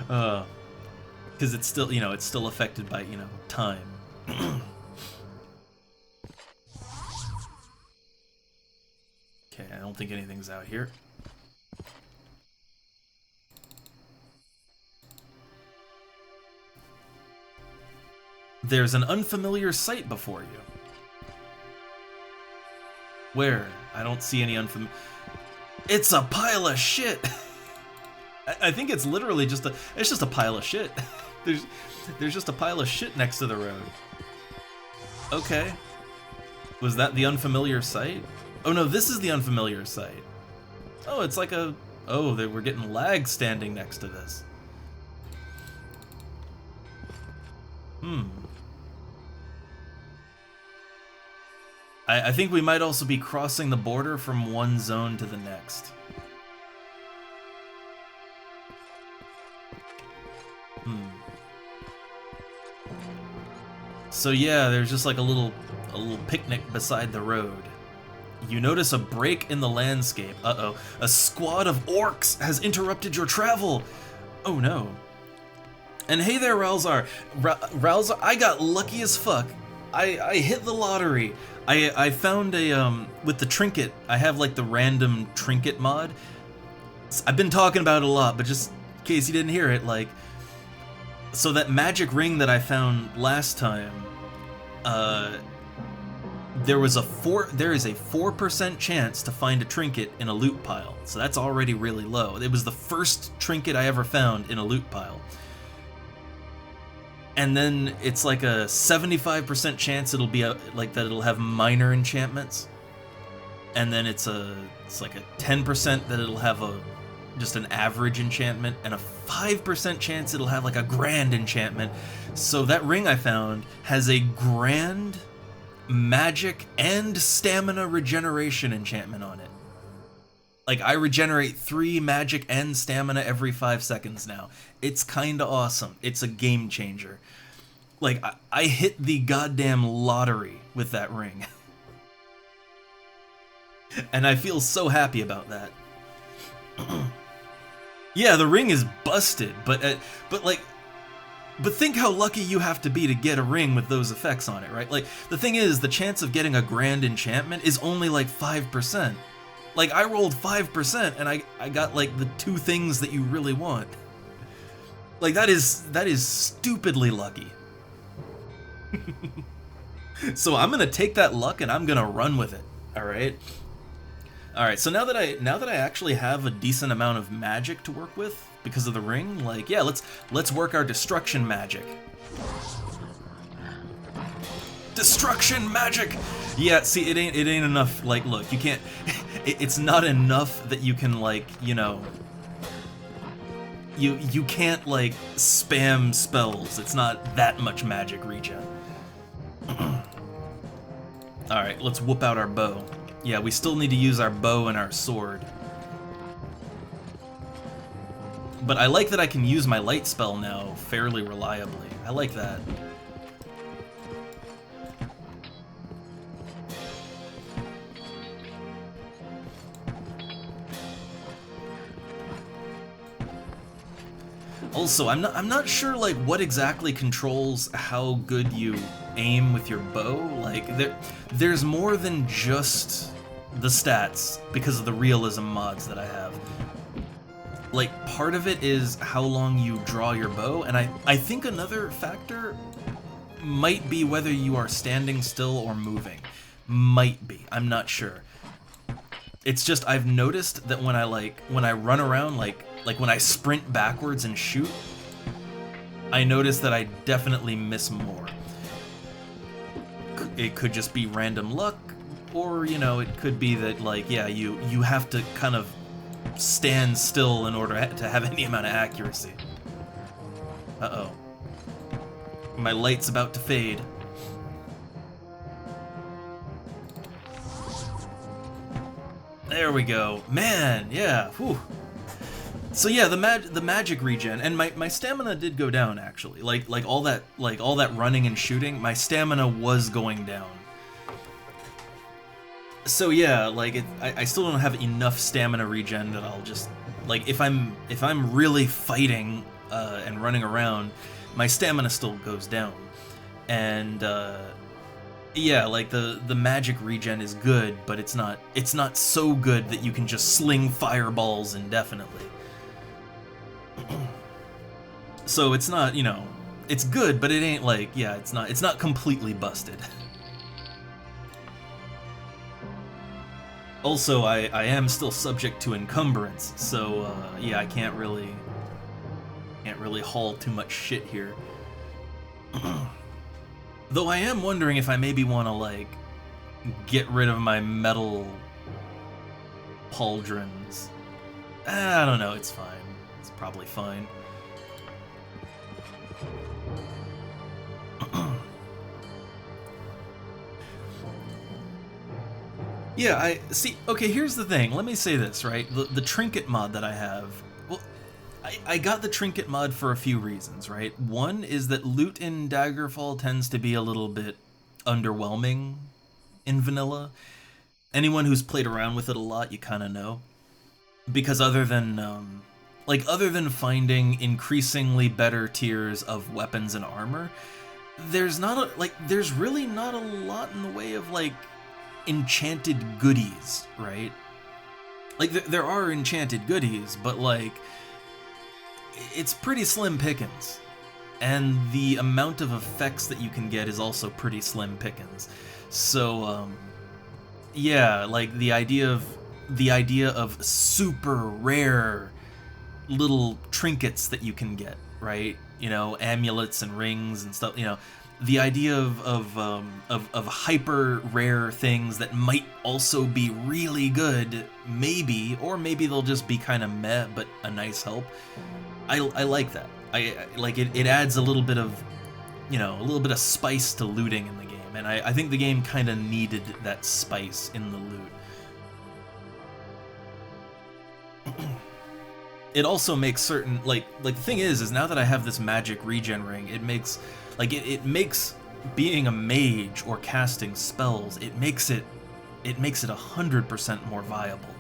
Because it's still, you know, it's still affected by, you know, time. Okay, I don't think anything's out here. There's an unfamiliar sight before you. Where? I don't see any unfamiliar... It's a pile of shit! I think it's literally just a pile of shit. There's just a pile of shit next to the road. Okay. Was that the unfamiliar sight? Oh no, this is the unfamiliar sight. Oh, it's like a... Oh, we're getting lag standing next to this. I think we might also be crossing the border from one zone to the next. So yeah, there's just like a little picnic beside the road. You notice a break in the landscape. Uh-oh. A squad of orcs has interrupted your travel. Oh no. And hey there, Ralzar. Ralzar, I got lucky as fuck. I hit the lottery. I found a, with the trinket, I have like the random trinket mod. I've been talking about it a lot, but just in case you didn't hear it, like, so that magic ring that I found last time, there is a 4% chance to find a trinket in a loot pile. So that's already really low. It was the first trinket I ever found in a loot pile. And then it's like a 75% chance it'll be like that it'll have minor enchantments. And then it's like a 10% that it'll have just an average enchantment, and a 5% chance it'll have like a grand enchantment. So that ring I found has a grand magic and stamina regeneration enchantment on it. Like, I regenerate 3 magic and stamina every 5 seconds now. It's kinda awesome. It's a game changer. Like, I hit the goddamn lottery with that ring. And I feel so happy about that. Yeah, the ring is busted, but think how lucky you have to be to get a ring with those effects on it, right? Like, the thing is, the chance of getting a grand enchantment is only like 5%. Like, I rolled 5%, and I got, like, the 2 things that you really want. Like, that is stupidly lucky. So I'm gonna take that luck, and I'm gonna run with it, alright? Alright, so now that I actually have a decent amount of magic to work with, because of the ring, like, yeah, let's work our destruction magic. Destruction magic! Yeah, see, it ain't enough. Like, look, you can't... It's not enough that you can, like, you know... You can't, like, spam spells. It's not that much magic regen. Alright, let's whoop out our bow. Yeah, we still need to use our bow and our sword. But I like that I can use my light spell now fairly reliably. I like that. Also, I'm not sure like what exactly controls how good you aim with your bow. Like there's more than just the stats because of the realism mods that I have. Like part of it is how long you draw your bow, and I think another factor might be whether you are standing still or moving. Might be. I'm not sure. It's just I've noticed that when I run around like when I sprint backwards and shoot, I notice that I definitely miss more. It could just be random luck, or, you know, it could be that, like, yeah, you have to kind of stand still in order to have any amount of accuracy. Uh-oh. My light's about to fade. There we go. Man, yeah, whew. So yeah, the magic regen, and my stamina did go down actually. Like all that running and shooting, my stamina was going down. So yeah, like I still don't have enough stamina regen that I'll just like if I'm really fighting and running around, my stamina still goes down. And yeah, like the magic regen is good, but it's not so good that you can just sling fireballs indefinitely. So it's not, you know, it's good, but it ain't like, yeah, it's not completely busted. Also, I am still subject to encumbrance, so yeah, I can't really haul too much shit here. Though I am wondering if I maybe want to, like, get rid of my metal pauldrons. I don't know, it's fine. It's probably fine. Yeah, I see. Okay, here's the thing. Let me say this, right? The trinket mod that I have. Well, I got the trinket mod for a few reasons, right? One is that loot in Daggerfall tends to be a little bit underwhelming in vanilla. Anyone who's played around with it a lot, you kind of know. Because other than finding increasingly better tiers of weapons and armor, there's really not a lot in the way of, like, enchanted goodies, right? Like, there are enchanted goodies, but, like, it's pretty slim pickings. And the amount of effects that you can get is also pretty slim pickings. So, yeah, like, the idea of super rare little trinkets that you can get, right? You know, amulets and rings and stuff, you know, the idea of hyper rare things that might also be really good, maybe, or maybe they'll just be kind of meh, but a nice help. I like that. I like it. It adds a little bit of, you know, a little bit of spice to looting in the game, and I think the game kind of needed that spice in the loot. It also makes certain, like the thing is now that I have this magic regen ring, it makes, like, it makes being a mage or casting spells, it makes it 100% more viable.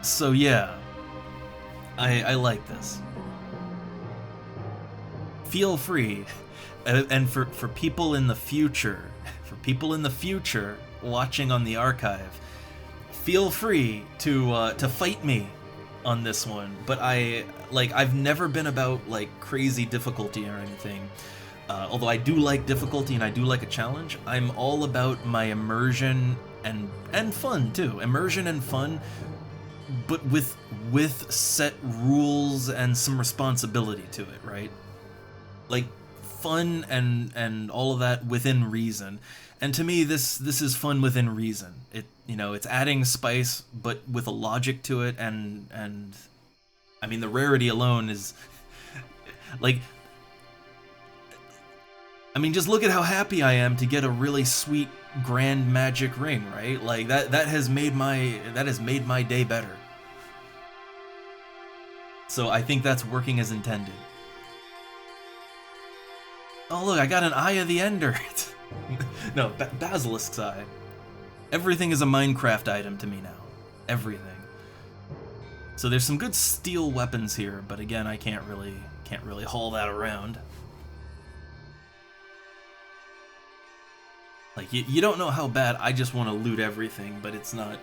So yeah, I like this. Feel free, and for people in the future, watching on the archive, feel free to fight me on this one. But I've never been about, like, crazy difficulty or anything. Although I do like difficulty and I do like a challenge, I'm all about my immersion and fun too. Immersion and fun, but with set rules and some responsibility to it, right? Like, fun and all of that within reason. And to me, this is fun within reason. It's adding spice, but with a logic to it, and I mean, the rarity alone is like, I mean, just look at how happy I am to get a really sweet grand magic ring, right? Like that has made my day better. So I think that's working as intended. Oh look, I got an Eye of the Ender. No, Basilisk's Eye. Everything is a Minecraft item to me now. Everything. So there's some good steel weapons here, but again, I can't really haul that around. Like, you don't know how bad I just want to loot everything, but it's not...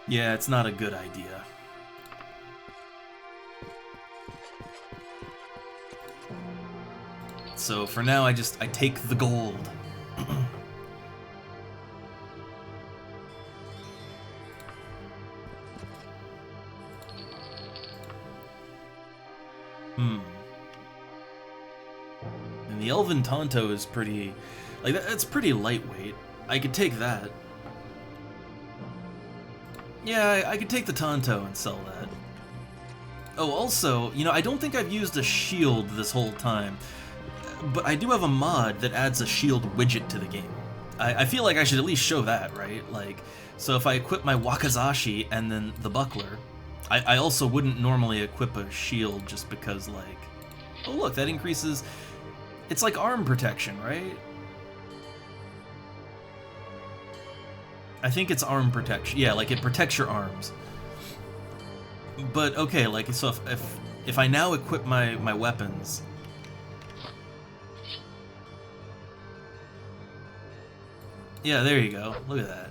Yeah, it's not a good idea. So for now, I take the gold. And the Elven Tonto is pretty... Like, that's pretty lightweight. I could take that. Yeah, I could take the Tonto and sell that. Oh, also, I don't think I've used a shield this whole time. But I do have a mod that adds a shield widget to the game. I feel like I should at least show that, right? Like, so if I equip my Wakizashi and then the buckler, I also wouldn't normally equip a shield just because, like... Oh look, that increases... It's like arm protection, right? I think it's arm protection. Yeah, like it protects your arms. But okay, like, so if I now equip my weapons... Yeah, there you go. Look at that.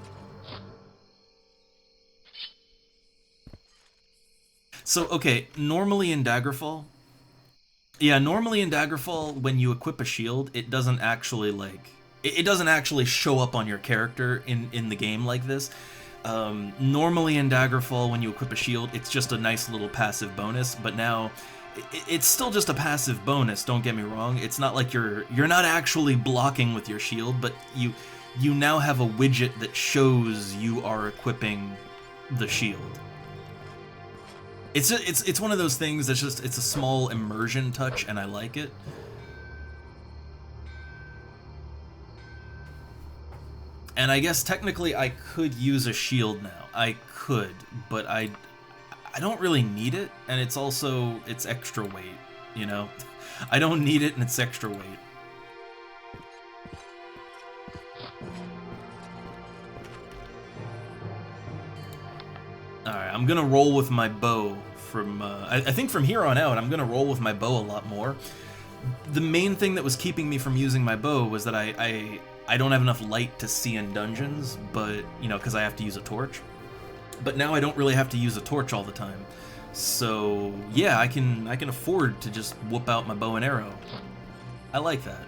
So, okay, normally in Daggerfall... Yeah, normally in Daggerfall, when you equip a shield, it doesn't actually, like... It doesn't actually show up on your character in the game like this. Normally in Daggerfall, when you equip a shield, it's just a nice little passive bonus, but now... It's still just a passive bonus, don't get me wrong. It's not like you're not actually blocking with your shield, but you now have a widget that shows you are equipping the shield. It's one of those things that's just, it's a small immersion touch, and I like it. And I guess technically I could use a shield now. I could, but I don't really need it, and it's extra weight, I don't need it, and it's extra weight. Alright, I'm gonna roll with my bow from, I think from here on out, I'm gonna roll with my bow a lot more. The main thing that was keeping me from using my bow was that I don't have enough light to see in dungeons, but, because I have to use a torch. But now I don't really have to use a torch all the time. So, yeah, I can afford to just whoop out my bow and arrow. I like that.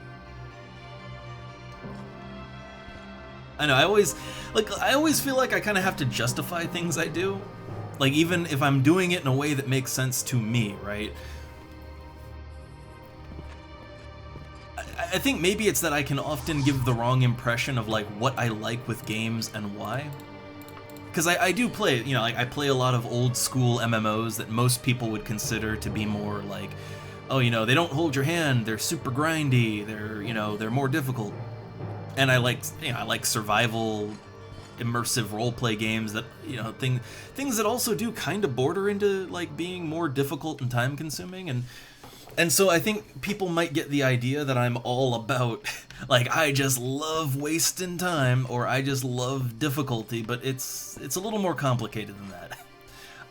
I know, I always feel like I kind of have to justify things I do. Like, even if I'm doing it in a way that makes sense to me, right? I think maybe it's that I can often give the wrong impression of, like, what I like with games and why. Because I do play, like, I play a lot of old school MMOs that most people would consider to be more like, oh, they don't hold your hand, they're super grindy, they're more difficult. And I like survival, immersive roleplay games that, things that also do kind of border into, like, being more difficult and time-consuming, and so I think people might get the idea that I'm all about, like, I just love wasting time, or I just love difficulty, but it's a little more complicated than that.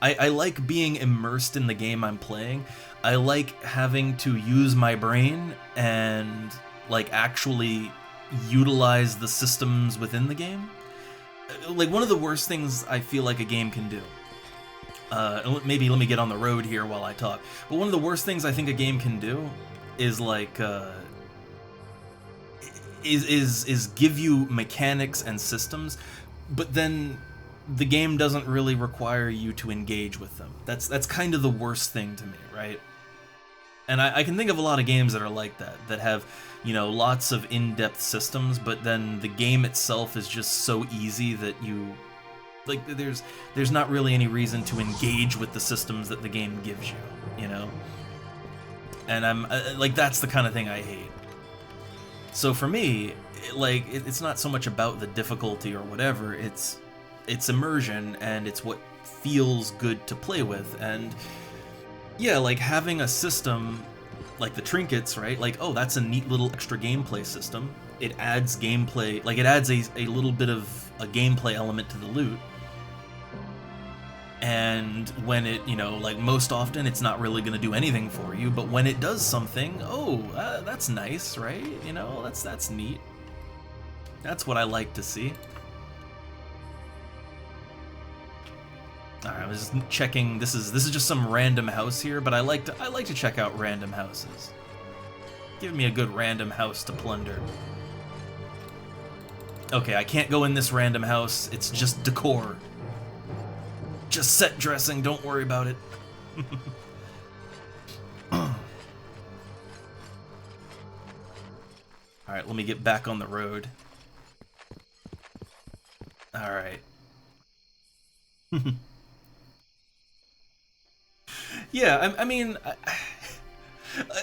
I like being immersed in the game I'm playing. I like having to use my brain and, like, actually utilize the systems within the game. Like, one of the worst things I feel like a game can do, maybe let me get on the road here while I talk, but one of the worst things I think a game can do is, like, is give you mechanics and systems, but then the game doesn't really require you to engage with them. That's kind of the worst thing to me, right? And I can think of a lot of games that are like that, that have, you know, lots of in-depth systems, but then the game itself is just so easy that you, like, there's not really any reason to engage with the systems that the game gives you, you know? And I'm, like, that's the kind of thing I hate. So for me, like, it's not so much about the difficulty or whatever, it's immersion, and it's what feels good to play with, and yeah, like having a system like the trinkets, right? Like, oh, that's a neat little extra gameplay system. It adds gameplay, like it adds a little bit of a gameplay element to the loot. And when it, you know, like most often it's not really going to do anything for you, but when it does something, oh, that's nice, right? You know, that's neat. That's what I like to see. Alright, I was just checking. This is just some random house here, but I like to check out random houses. Give me a good random house to plunder. Okay, I can't go in this random house. It's just decor. Just set dressing, don't worry about it. Alright, let me get back on the road. Alright. Yeah, I mean,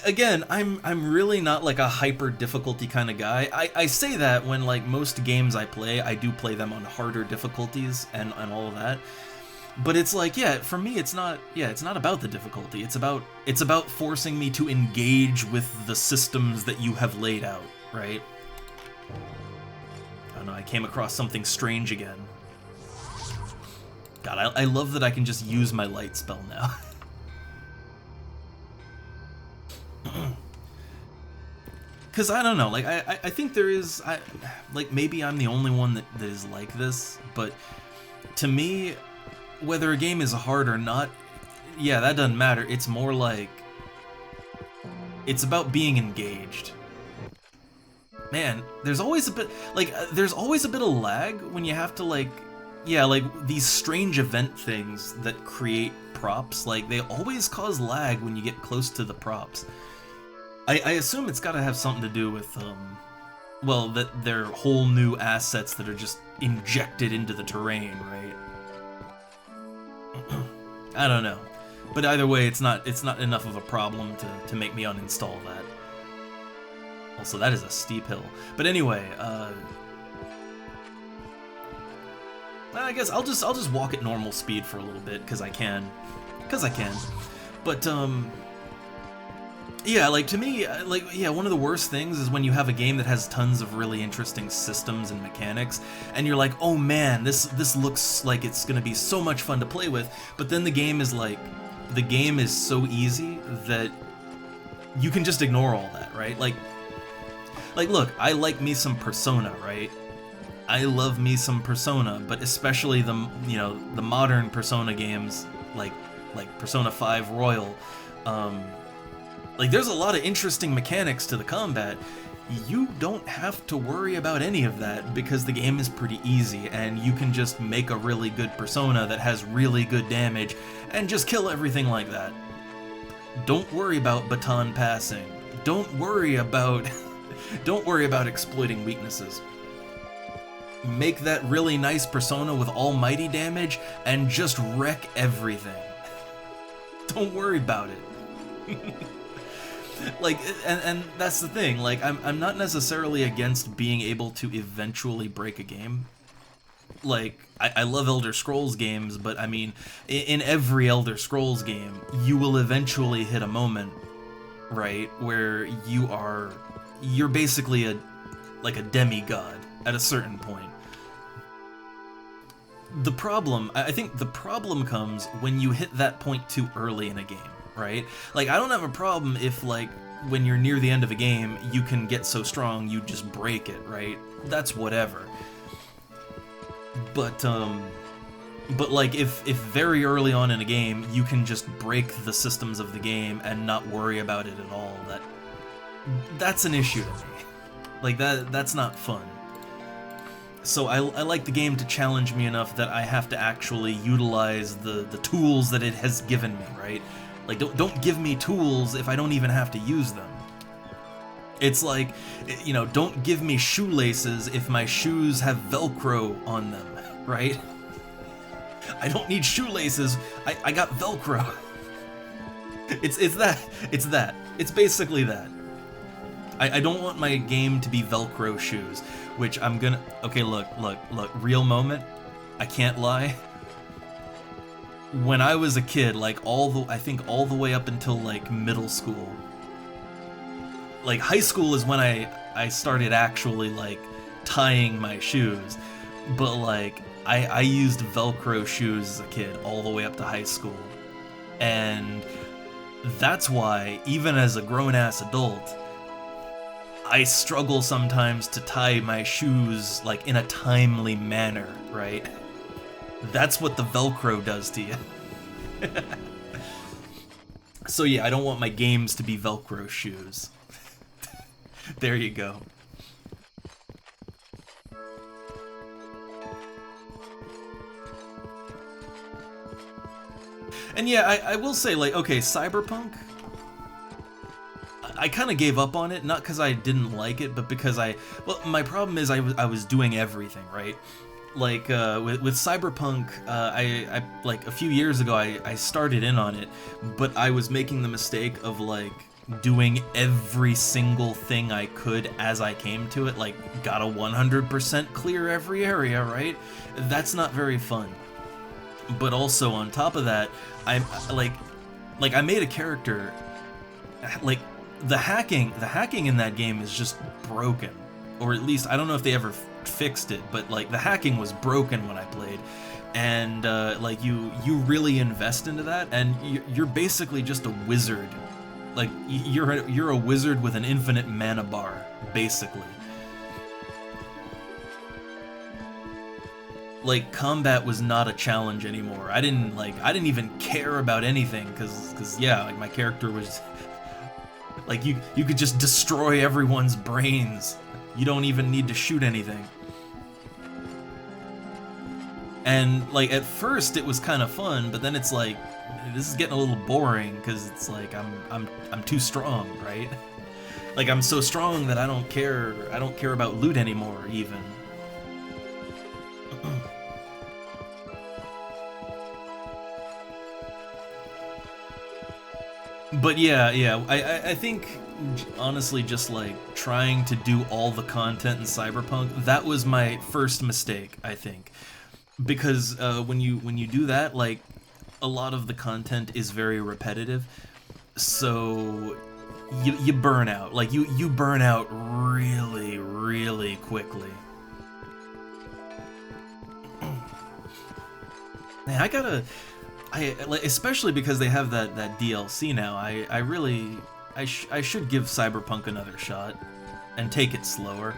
again, I'm really not like a hyper difficulty kind of guy. I say that when like most games I do play them on harder difficulties and all of that. But it's like, yeah, for me it's not about the difficulty. It's about forcing me to engage with the systems that you have laid out, right? I don't know, I came across something strange again. God, I love that I can just use my light spell now. Because I don't know, like, I think there is, like, maybe I'm the only one that is like this, but to me, whether a game is hard or not, yeah, that doesn't matter. It's more like, it's about being engaged. Man, there's always a bit, like, there's always a bit of lag when you have to, like, yeah, like, these strange event things that create props, like, they always cause lag when you get close to the props. I assume it's gotta have something to do with, well, that they're whole new assets that are just injected into the terrain, right? I don't know. But either way, it's not enough of a problem to make me uninstall that. Also, that is a steep hill. But anyway, I guess I'll just walk at normal speed for a little bit, because I can. But, yeah, like, to me, like, yeah, one of the worst things is when you have a game that has tons of really interesting systems and mechanics, and you're like, oh man, this looks like it's gonna be so much fun to play with, but then the game is so easy that you can just ignore all that, right? Like, look, I like me some Persona, right? I love me some Persona, but especially the modern Persona games, like Persona 5 Royal, like, there's a lot of interesting mechanics to the combat. You don't have to worry about any of that because the game is pretty easy, and you can just make a really good Persona that has really good damage and just kill everything like that. Don't worry about baton passing. Don't worry about exploiting weaknesses. Make that really nice Persona with almighty damage and just wreck everything. Don't worry about it. Like, and that's the thing, like, I'm not necessarily against being able to eventually break a game. Like, I love Elder Scrolls games, but I mean, in every Elder Scrolls game, you will eventually hit a moment, right, where you're basically a demigod at a certain point. I think the problem comes when you hit that point too early in a game. Right? Like, I don't have a problem if, like, when you're near the end of a game, you can get so strong you just break it, right? That's whatever. But like, if very early on in a game you can just break the systems of the game and not worry about it at all, that's an issue to me. Like, that's not fun. So I like the game to challenge me enough that I have to actually utilize the tools that it has given me, right? Like, don't give me tools if I don't even have to use them. It's like, you know, don't give me shoelaces if my shoes have Velcro on them, right? I don't need shoelaces, I got Velcro. It's that. It's basically that. I don't want my game to be Velcro shoes, which I'm gonna... Okay, look, real moment. I can't lie. When I was a kid, like I think all the way up until like middle school, like high school is when I started actually like tying my shoes, but like I used Velcro shoes as a kid all the way up to high school, and that's why even as a grown-ass adult, I struggle sometimes to tie my shoes like in a timely manner, right? That's what the Velcro does to you. So yeah, I don't want my games to be Velcro shoes. There you go. And yeah, I will say, like, okay, Cyberpunk, I kind of gave up on it, not because I didn't like it, but because well, my problem is I was doing everything, right? Like, with Cyberpunk, I like, a few years ago, I started in on it, but I was making the mistake of, like, doing every single thing I could as I came to it, like, gotta 100% clear every area, right? That's not very fun. But also, on top of that, I'm, like, I made a character, like, the hacking in that game is just broken. Or at least, I don't know if they ever fixed it, but like the hacking was broken when I played, and like you really invest into that, and you're basically just a wizard. Like you're a wizard with an infinite mana bar, basically. Like, combat was not a challenge anymore. I didn't even care about anything, cause yeah, like my character was like you could just destroy everyone's brains. You don't even need to shoot anything. And like at first it was kind of fun, but then it's like, this is getting a little boring because it's like I'm too strong, right? Like I'm so strong that I don't care about loot anymore even. But yeah, I think honestly just like trying to do all the content in Cyberpunk, that was my first mistake, I think. Because when you do that, like a lot of the content is very repetitive, so you burn out. Like you burn out really quickly. Man, like, especially because they have that DLC now, I should give Cyberpunk another shot and take it slower.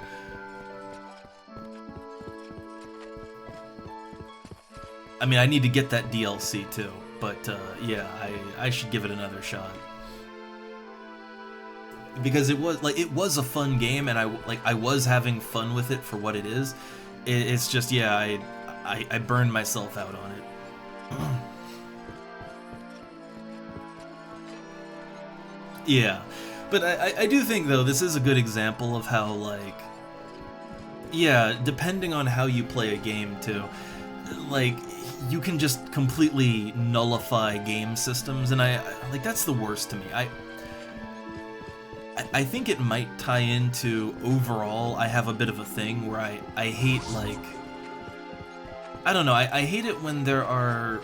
I mean, I need to get that DLC too, but yeah, I should give it another shot. Because it was a fun game, and I was having fun with it for what it is. It's just, yeah, I burned myself out on it. Yeah, but I do think, though, this is a good example of how, like, yeah, depending on how you play a game, too, like, you can just completely nullify game systems, and like, that's the worst to me. I think it might tie into, overall, I have a bit of a thing where I hate, like, I don't know, I hate it when there are,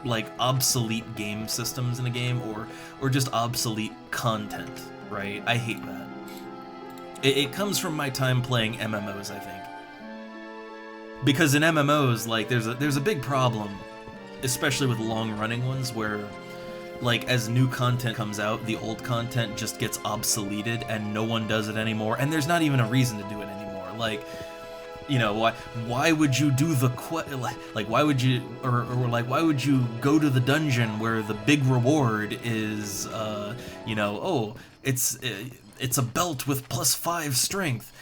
like, obsolete game systems in a game, or just obsolete content, right? I hate that. It comes from my time playing MMOs, I think. Because in MMOs, like, there's a big problem, especially with long-running ones, where, like, as new content comes out, the old content just gets obsoleted, and no one does it anymore, and there's not even a reason to do it anymore. Like, you know, why would you do the like why would you or like why would you go to the dungeon where the big reward is you know, oh, it's a belt with +5 strength.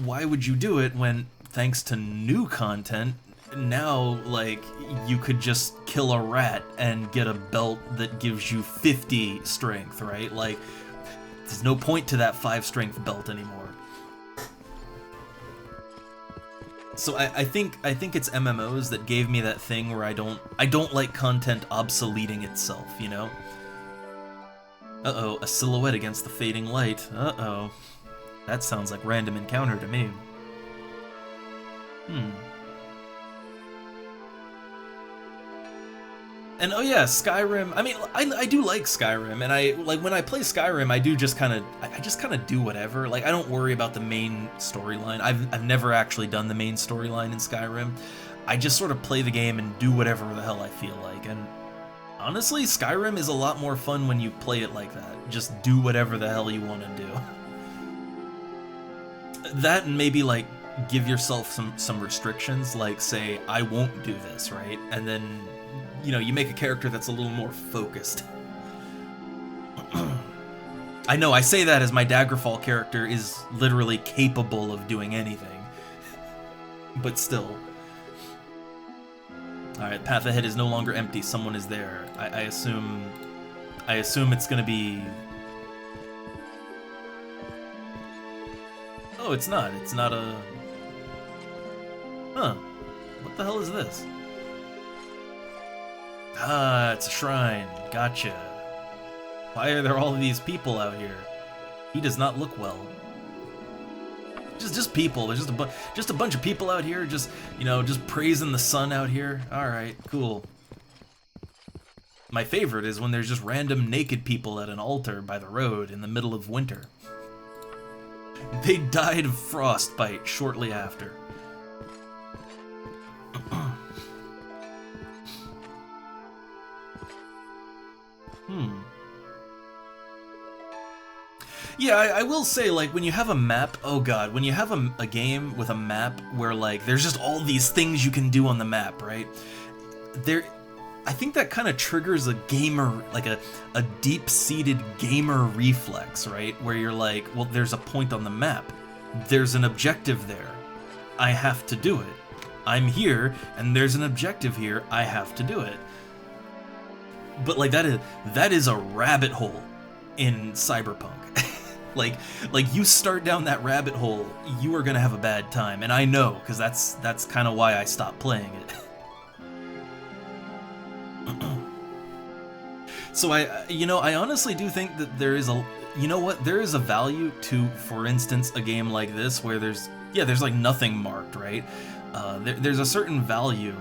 Why would you do it when, thanks to new content, now, like, you could just kill a rat and get a belt that gives you 50 strength, right? Like, there's no point to that 5 strength belt anymore. So I think it's MMOs that gave me that thing where I don't like content obsoleting itself, you know? Uh-oh, a silhouette against the fading light. Uh-oh. That sounds like random encounter to me. And oh yeah, Skyrim. I mean, I do like Skyrim, and when I play Skyrim, I do just kind of do whatever. Like, I don't worry about the main storyline. I've never actually done the main storyline in Skyrim. I just sort of play the game and do whatever the hell I feel like. And honestly, Skyrim is a lot more fun when you play it like that. Just do whatever the hell you want to do. That, and maybe like give yourself some restrictions, like say I won't do this, right? And then, you know, you make a character that's a little more focused. I know, I say that as my Daggerfall character is literally capable of doing anything. But still. Alright, path ahead is no longer empty, someone is there. I assume it's gonna be... Oh, it's not a... Huh. What the hell is this? Ah, it's a shrine. Gotcha. Why are there all of these people out here? He does not look well. Just people. There's just a bunch of people out here, just, you know, just praising the sun out here. All right, cool. My favorite is when there's just random naked people at an altar by the road in the middle of winter. They died of frostbite shortly after. Yeah, I will say, like, when you have a map, oh god, when you have a game with a map where, like, there's just all these things you can do on the map, right? I think that kind of triggers a gamer, like a deep-seated gamer reflex, right? Where you're like, well, there's a point on the map. There's an objective there. I have to do it. I'm here, and there's an objective here. I have to do it. But, like, that is a rabbit hole in Cyberpunk. Like you start down that rabbit hole, you are gonna have a bad time, and I know, because that's kind of why I stopped playing it. So I honestly do think that there is there is a value to, for instance, a game like this where there's like nothing marked, right? There's a certain value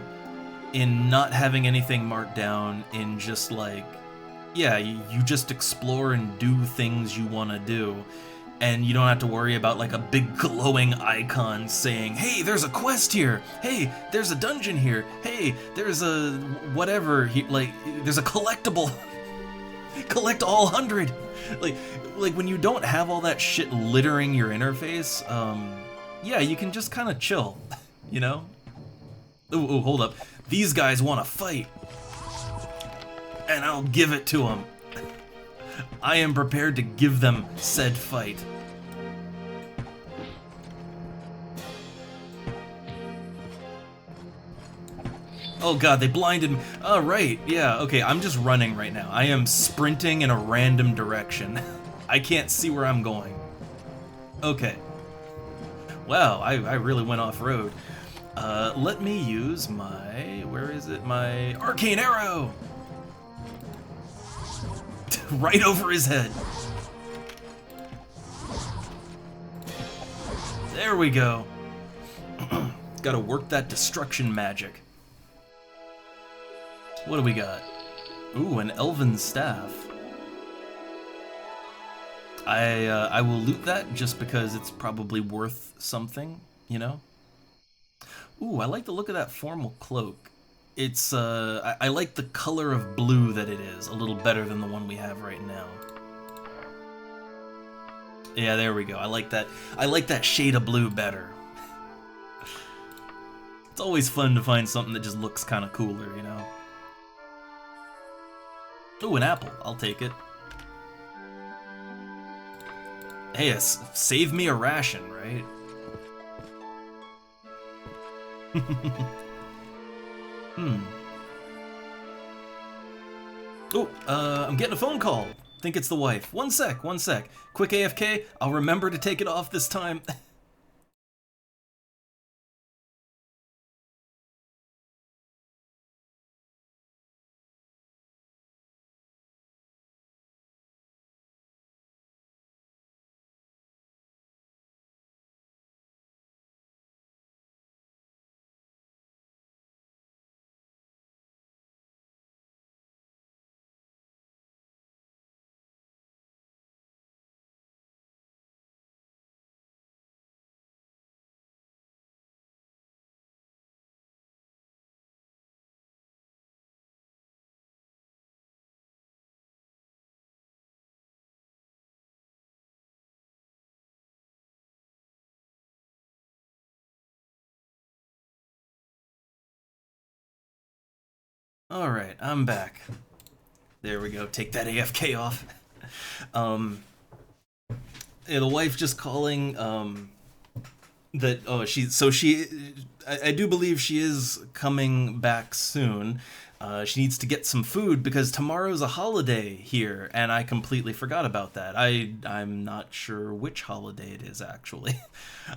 in not having anything marked down, in just like, yeah, you just explore and do things you want to do, and you don't have to worry about like a big glowing icon saying, hey, there's a quest here, hey, there's a dungeon here, hey, there's a whatever, like, there's a collectible. Collect all 100. Like when you don't have all that shit littering your interface, yeah, you can just kind of chill, you know? Ooh, hold up. These guys want to fight. And I'll give it to them. I am prepared to give them said fight. Oh god, they blinded me. Oh, right, yeah, okay, I'm just running right now. I am sprinting in a random direction. I can't see where I'm going. Okay. Wow, I really went off-road. Let me use my... where is it? My arcane arrow! Right over his head. There we go. Gotta work that destruction magic. What do we got? Ooh, an elven staff. I will loot that just because it's probably worth something, you know? Ooh, I like the look of that formal cloak. It's, I like the color of blue that it is a little better than the one we have right now. Yeah, there we go. I like that shade of blue better. It's always fun to find something that just looks kind of cooler, you know? Ooh, an apple. I'll take it. Hey, save me a ration, right? Oh, I'm getting a phone call. Think it's the wife. One sec. Quick AFK. I'll remember to take it off this time. Alright, I'm back. There we go. Take that AFK off. Yeah, the wife just calling, that, oh, I do believe she is coming back soon. She needs to get some food because tomorrow's a holiday here, and I completely forgot about that. I'm not sure which holiday it is, actually.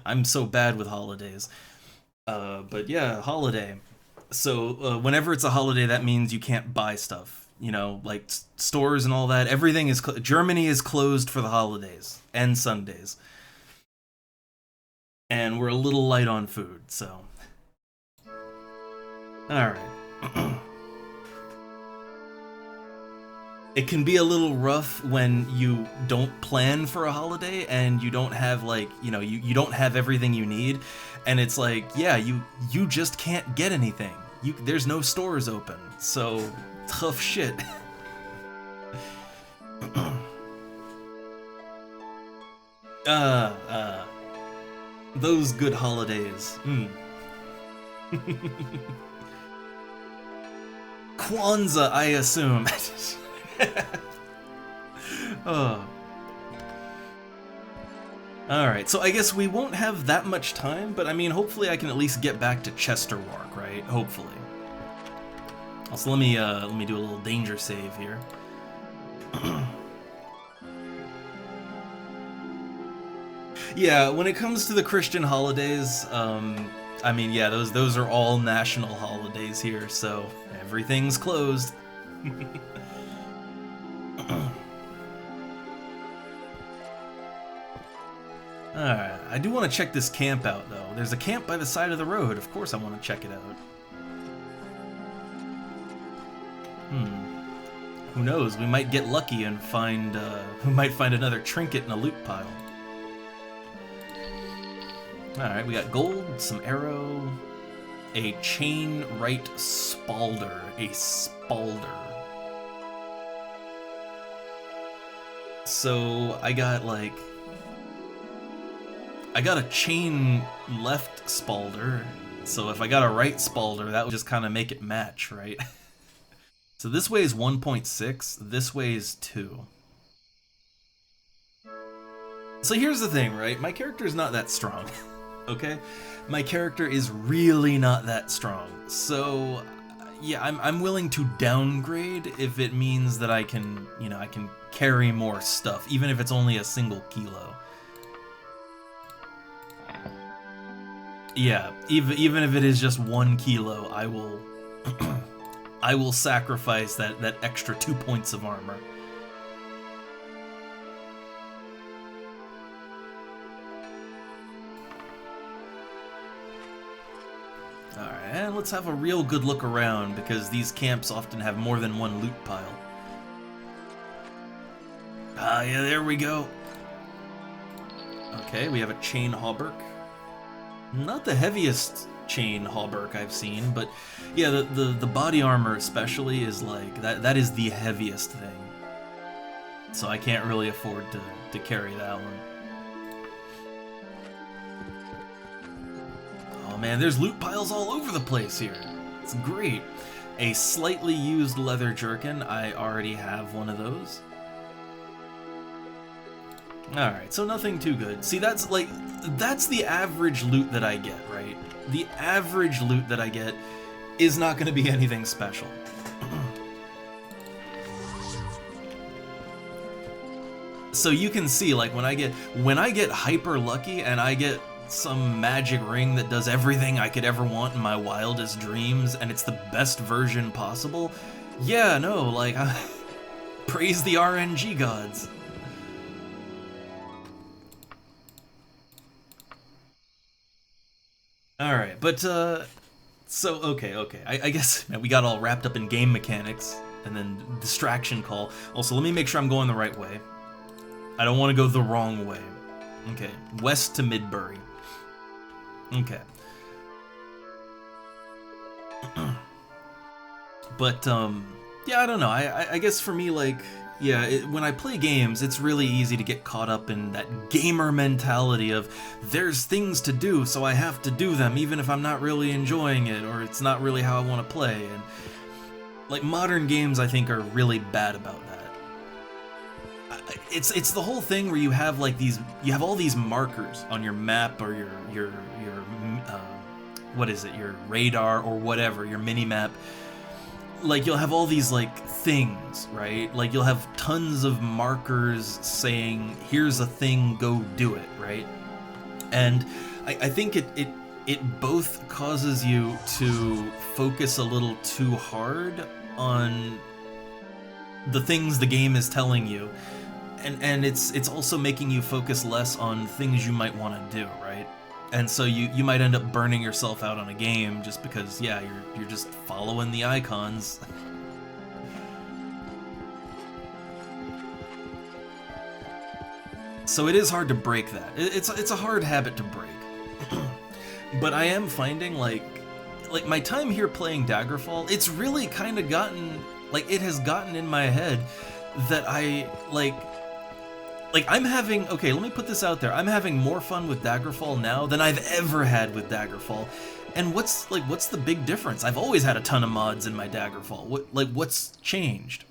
I'm so bad with holidays. But yeah, holiday. So whenever it's a holiday, that means you can't buy stuff. You know, like stores and all that. Everything is Germany is closed for the holidays and Sundays, and we're a little light on food. So, all right. It can be a little rough when you don't plan for a holiday and you don't have, like, you don't have everything you need, and it's like, yeah, you just can't get anything. There's no stores open, so tough shit. Those good holidays. Kwanzaa, I assume. Oh. Alright, so I guess we won't have that much time, but I mean, hopefully I can at least get back to Chesterwark, right? Hopefully. Also, let me do a little danger save here. Yeah, when it comes to the Christian holidays, I mean, yeah, those are all national holidays here, so everything's closed. Alright, I do want to check this camp out, though. There's a camp by the side of the road. Of course I want to check it out. Who knows? We might get lucky and find, we might find another trinket in a loot pile. Alright, we got gold, some arrow, a chain right spalder. A spalder. So, I got a chain left spalder, so if I got a right spalder, that would just kind of make it match, right? So this weighs 1.6, this weighs 2. So here's the thing, right? My character is not that strong, okay? My character is really not that strong, so yeah, I'm willing to downgrade if it means that I can, I can carry more stuff, even if it's only a single kilo. Yeah, even if it is just 1 kilo, I will I will sacrifice that extra 2 points of armor. Alright, and let's have a real good look around, because these camps often have more than one loot pile. Ah, yeah, there we go. Okay, we have a chain hauberk. Not the heaviest chain hauberk I've seen, but yeah, the body armor especially is like, that is the heaviest thing. So I can't really afford to carry that one. Oh man, there's loot piles all over the place here. It's great. A slightly used leather jerkin, I already have one of those. Alright, so nothing too good. See, that's the average loot that I get, right? The average loot that I get is not going to be anything special. So you can see, like, when I get hyper lucky and I get some magic ring that does everything I could ever want in my wildest dreams, and it's the best version possible, yeah, no, like, praise the RNG gods. Alright, but, so, okay. I guess, man, we got all wrapped up in game mechanics, and then distraction call. Also, let me make sure I'm going the right way. I don't want to go the wrong way. Okay, west to Midbury. Okay. But, yeah, I don't know. I guess for me, like, yeah, when I play games, it's really easy to get caught up in that gamer mentality of, there's things to do, so I have to do them, even if I'm not really enjoying it, or it's not really how I want to play. And, like, modern games, I think, are really bad about that. It's the whole thing where you have, like, you have all these markers on your map, or your what is it, your radar, or whatever, your mini-map. Like, you'll have all these, like, things, right? Like, you'll have tons of markers saying, here's a thing, go do it, right? And I think it both causes you to focus a little too hard on the things the game is telling you, and it's also making you focus less on things you might want to do, right? And so you might end up burning yourself out on a game just because, yeah, you're just following the icons. So it is hard to break that. It's a hard habit to break. But I am finding, like my time here playing Daggerfall, it's really kind of gotten, like, it has gotten in my head that I'm having, okay, let me put this out there. I'm having more fun with Daggerfall now than I've ever had with Daggerfall. And what's the big difference? I've always had a ton of mods in my Daggerfall. What's changed?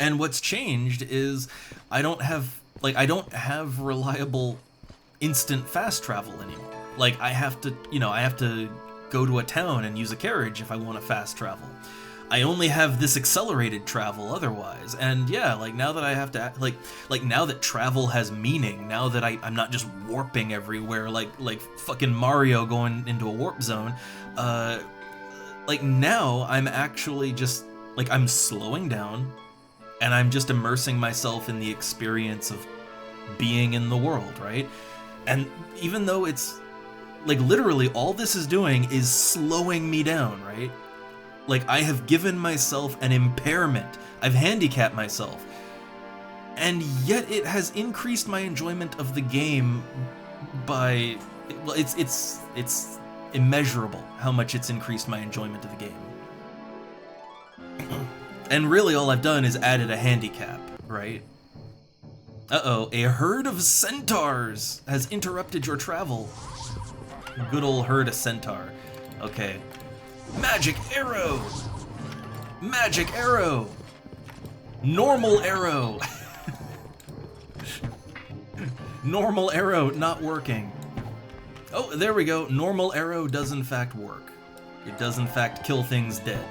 And what's changed is I don't have reliable instant fast travel anymore. Like, I have to go to a town and use a carriage if I want to fast travel. I only have this accelerated travel otherwise, and yeah, like, now that I have to, like now that travel has meaning, now that I'm not just warping everywhere like fucking Mario going into a warp zone, like, now I'm actually just, like, I'm slowing down, and I'm just immersing myself in the experience of being in the world, right? And even though it's, like, literally all this is doing is slowing me down, right? Like, I have given myself an impairment. I've handicapped myself. And yet it has increased my enjoyment of the game by... Well, it's immeasurable how much it's increased my enjoyment of the game. And really all I've done is added a handicap, right? Uh-oh, a herd of centaurs has interrupted your travel. Good old herd of centaur. Okay. Magic arrow! Magic arrow! Normal arrow! Normal arrow not working. Oh, there we go. Normal arrow does in fact work. It does in fact kill things dead.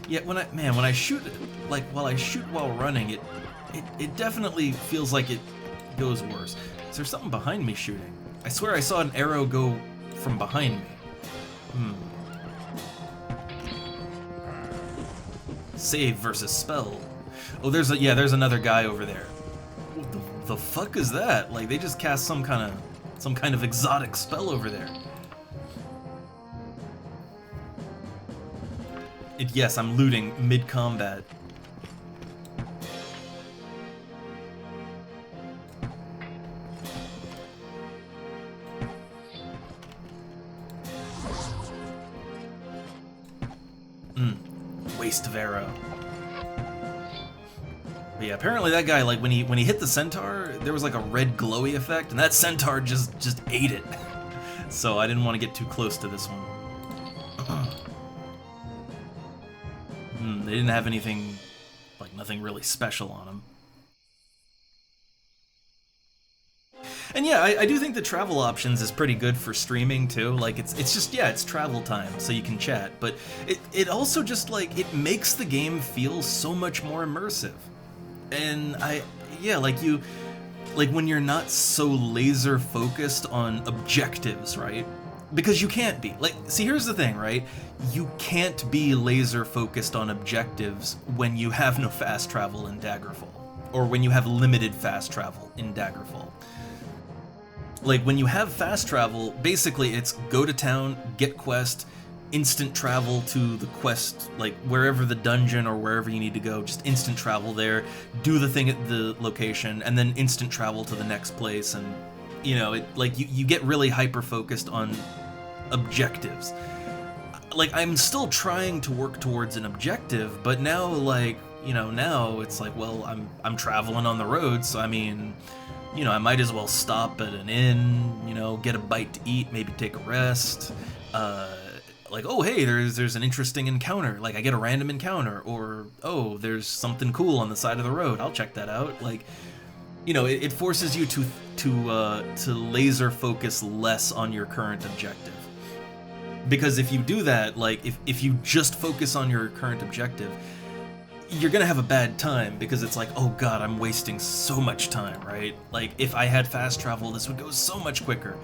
Yeah, when I shoot, like, while running, it definitely feels like it goes worse. Is there something behind me shooting? I swear I saw an arrow go from behind me. Save versus spell. Oh, there's another guy over there. What the fuck is that? Like, they just cast some kind of exotic spell over there. Yes, I'm looting mid-combat. Waste of arrow. But yeah, apparently that guy, like, when he hit the centaur, there was like a red glowy effect, and that centaur just ate it. So I didn't want to get too close to this one. They didn't have anything, like, nothing really special on them. And yeah, I do think the travel options is pretty good for streaming too. Like it's just, yeah, it's travel time, so you can chat. But it also just like it makes the game feel so much more immersive. And yeah, like when you're not so laser focused on objectives, right? Because you can't be. Like, see, here's the thing, right? You can't be laser focused on objectives when you have no fast travel in Daggerfall, or when you have limited fast travel in Daggerfall. Like, when you have fast travel, basically it's go to town, get quest, instant travel to the quest, like wherever the dungeon or wherever you need to go, just instant travel there, do the thing at the location, and then instant travel to the next place. And you know, you get really hyper focused on objectives. Like, I'm still trying to work towards an objective, but now, like, you know, now it's like, well, I'm traveling on the road, so I mean, you know, I might as well stop at an inn, you know, get a bite to eat, maybe take a rest. Like, oh, hey, there's an interesting encounter. Like, I get a random encounter, or oh, there's something cool on the side of the road. I'll check that out. Like, you know, it forces you to laser focus less on your current objective. Because if you do that, like, if you just focus on your current objective, you're gonna have a bad time, because it's like, oh god, I'm wasting so much time, right? Like, if I had fast travel, this would go so much quicker.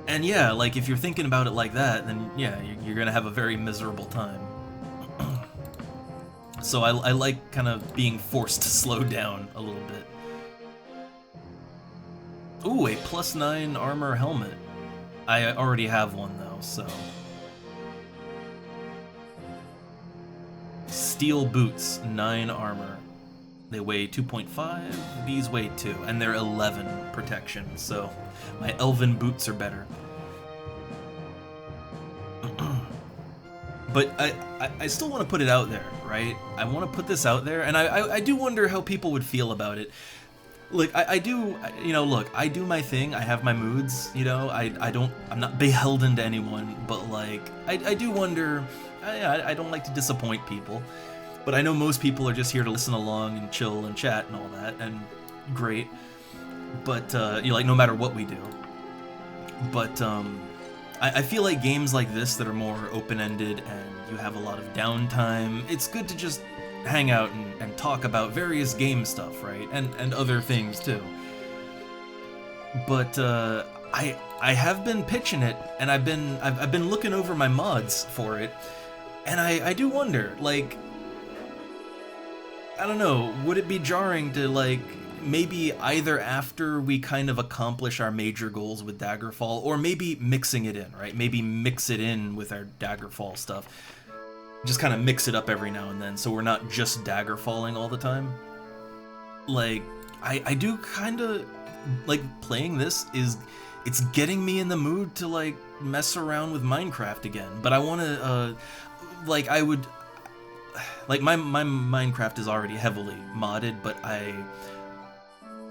And yeah, like, if you're thinking about it like that, then yeah, you're gonna have a very miserable time. So I like kind of being forced to slow down a little bit. Ooh, a +9 armor helmet. I already have one though, so. Steel boots, 9 armor. They weigh 2.5, these weigh 2, and they're 11 protection, so my elven boots are better. But I still want to put it out there, right? I want to put this out there, and I do wonder how people would feel about it. Look, I do, you know, look, I do my thing, I have my moods, you know, I'm not beholden to anyone, but like, I do wonder, I don't like to disappoint people, but I know most people are just here to listen along and chill and chat and all that, and great, but, you know, like, no matter what we do. But, I feel like games like this that are more open-ended and you have a lot of downtime, it's good to just hang out and talk about various game stuff, right? And other things too. But I have been pitching it, and I've been looking over my mods for it, and I do wonder, like, I don't know, would it be jarring to, like, maybe either after we kind of accomplish our major goals with Daggerfall, or maybe mixing it in, right? Maybe mix it in with our Daggerfall stuff. Just kind of mix it up every now and then, so we're not just Daggerfalling all the time. Like, I do kind of, like, playing this it's getting me in the mood to, like, mess around with Minecraft again. But I want to, like, my Minecraft is already heavily modded, but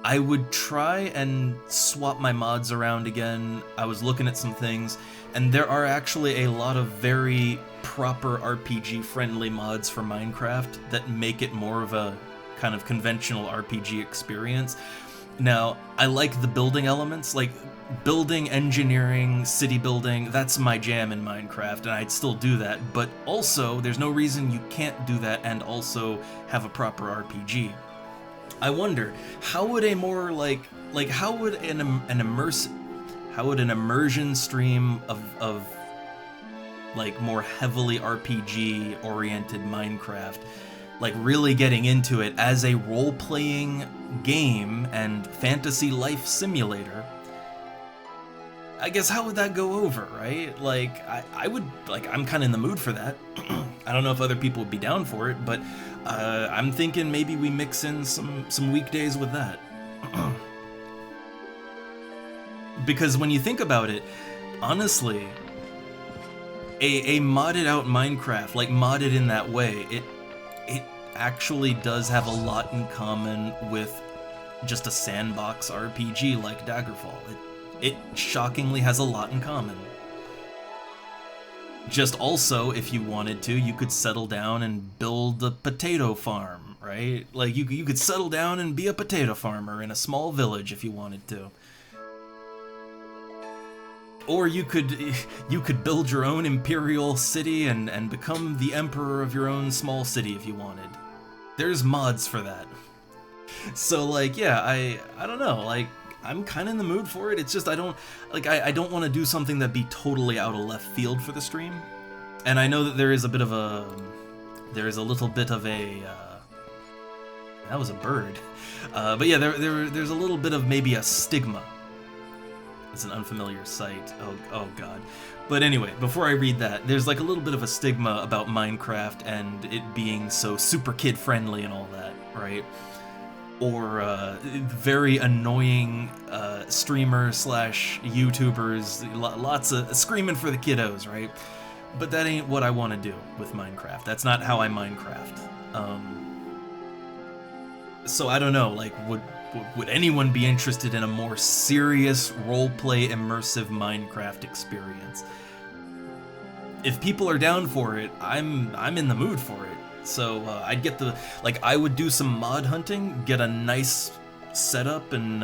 I would try and swap my mods around again. I was looking at some things, and there are actually a lot of very proper RPG-friendly mods for Minecraft that make it more of a kind of conventional RPG experience. Now, I like the building elements, like building, engineering, city building, that's my jam in Minecraft, and I'd still do that, but also, there's no reason you can't do that and also have a proper RPG. I wonder, how would a more how would an immersion stream of like more heavily RPG oriented Minecraft, like really getting into it as a role-playing game and fantasy life simulator, I guess how would that go over, right? Like, I would, like, I'm kind of in the mood for that. I don't know if other people would be down for it, but I'm thinking maybe we mix in some weekdays with that. Because when you think about it, honestly, a modded out Minecraft, like modded in that way, it actually does have a lot in common with just a sandbox RPG like Daggerfall. It shockingly has a lot in common. Just also, if you wanted to, you could settle down and build a potato farm, right? Like, you could settle down and be a potato farmer in a small village if you wanted to. Or you could build your own imperial city and become the emperor of your own small city if you wanted. There's mods for that. So, like, yeah, I don't know, like, I'm kind of in the mood for it. It's just I don't want to do something that'd be totally out of left field for the stream. And I know that there is a little bit of a that was a bird. But yeah, there's a little bit of maybe a stigma. It's an unfamiliar sight. Oh god. But anyway, before I read that, there's like a little bit of a stigma about Minecraft and it being so super kid friendly and all that, right? Or very annoying streamers slash YouTubers, lots of screaming for the kiddos, right? But that ain't what I want to do with Minecraft. That's not how I Minecraft. So I don't know, like, would anyone be interested in a more serious roleplay immersive Minecraft experience? If people are down for it, I'm in the mood for it. So I'd get I would do some mod hunting, get a nice setup and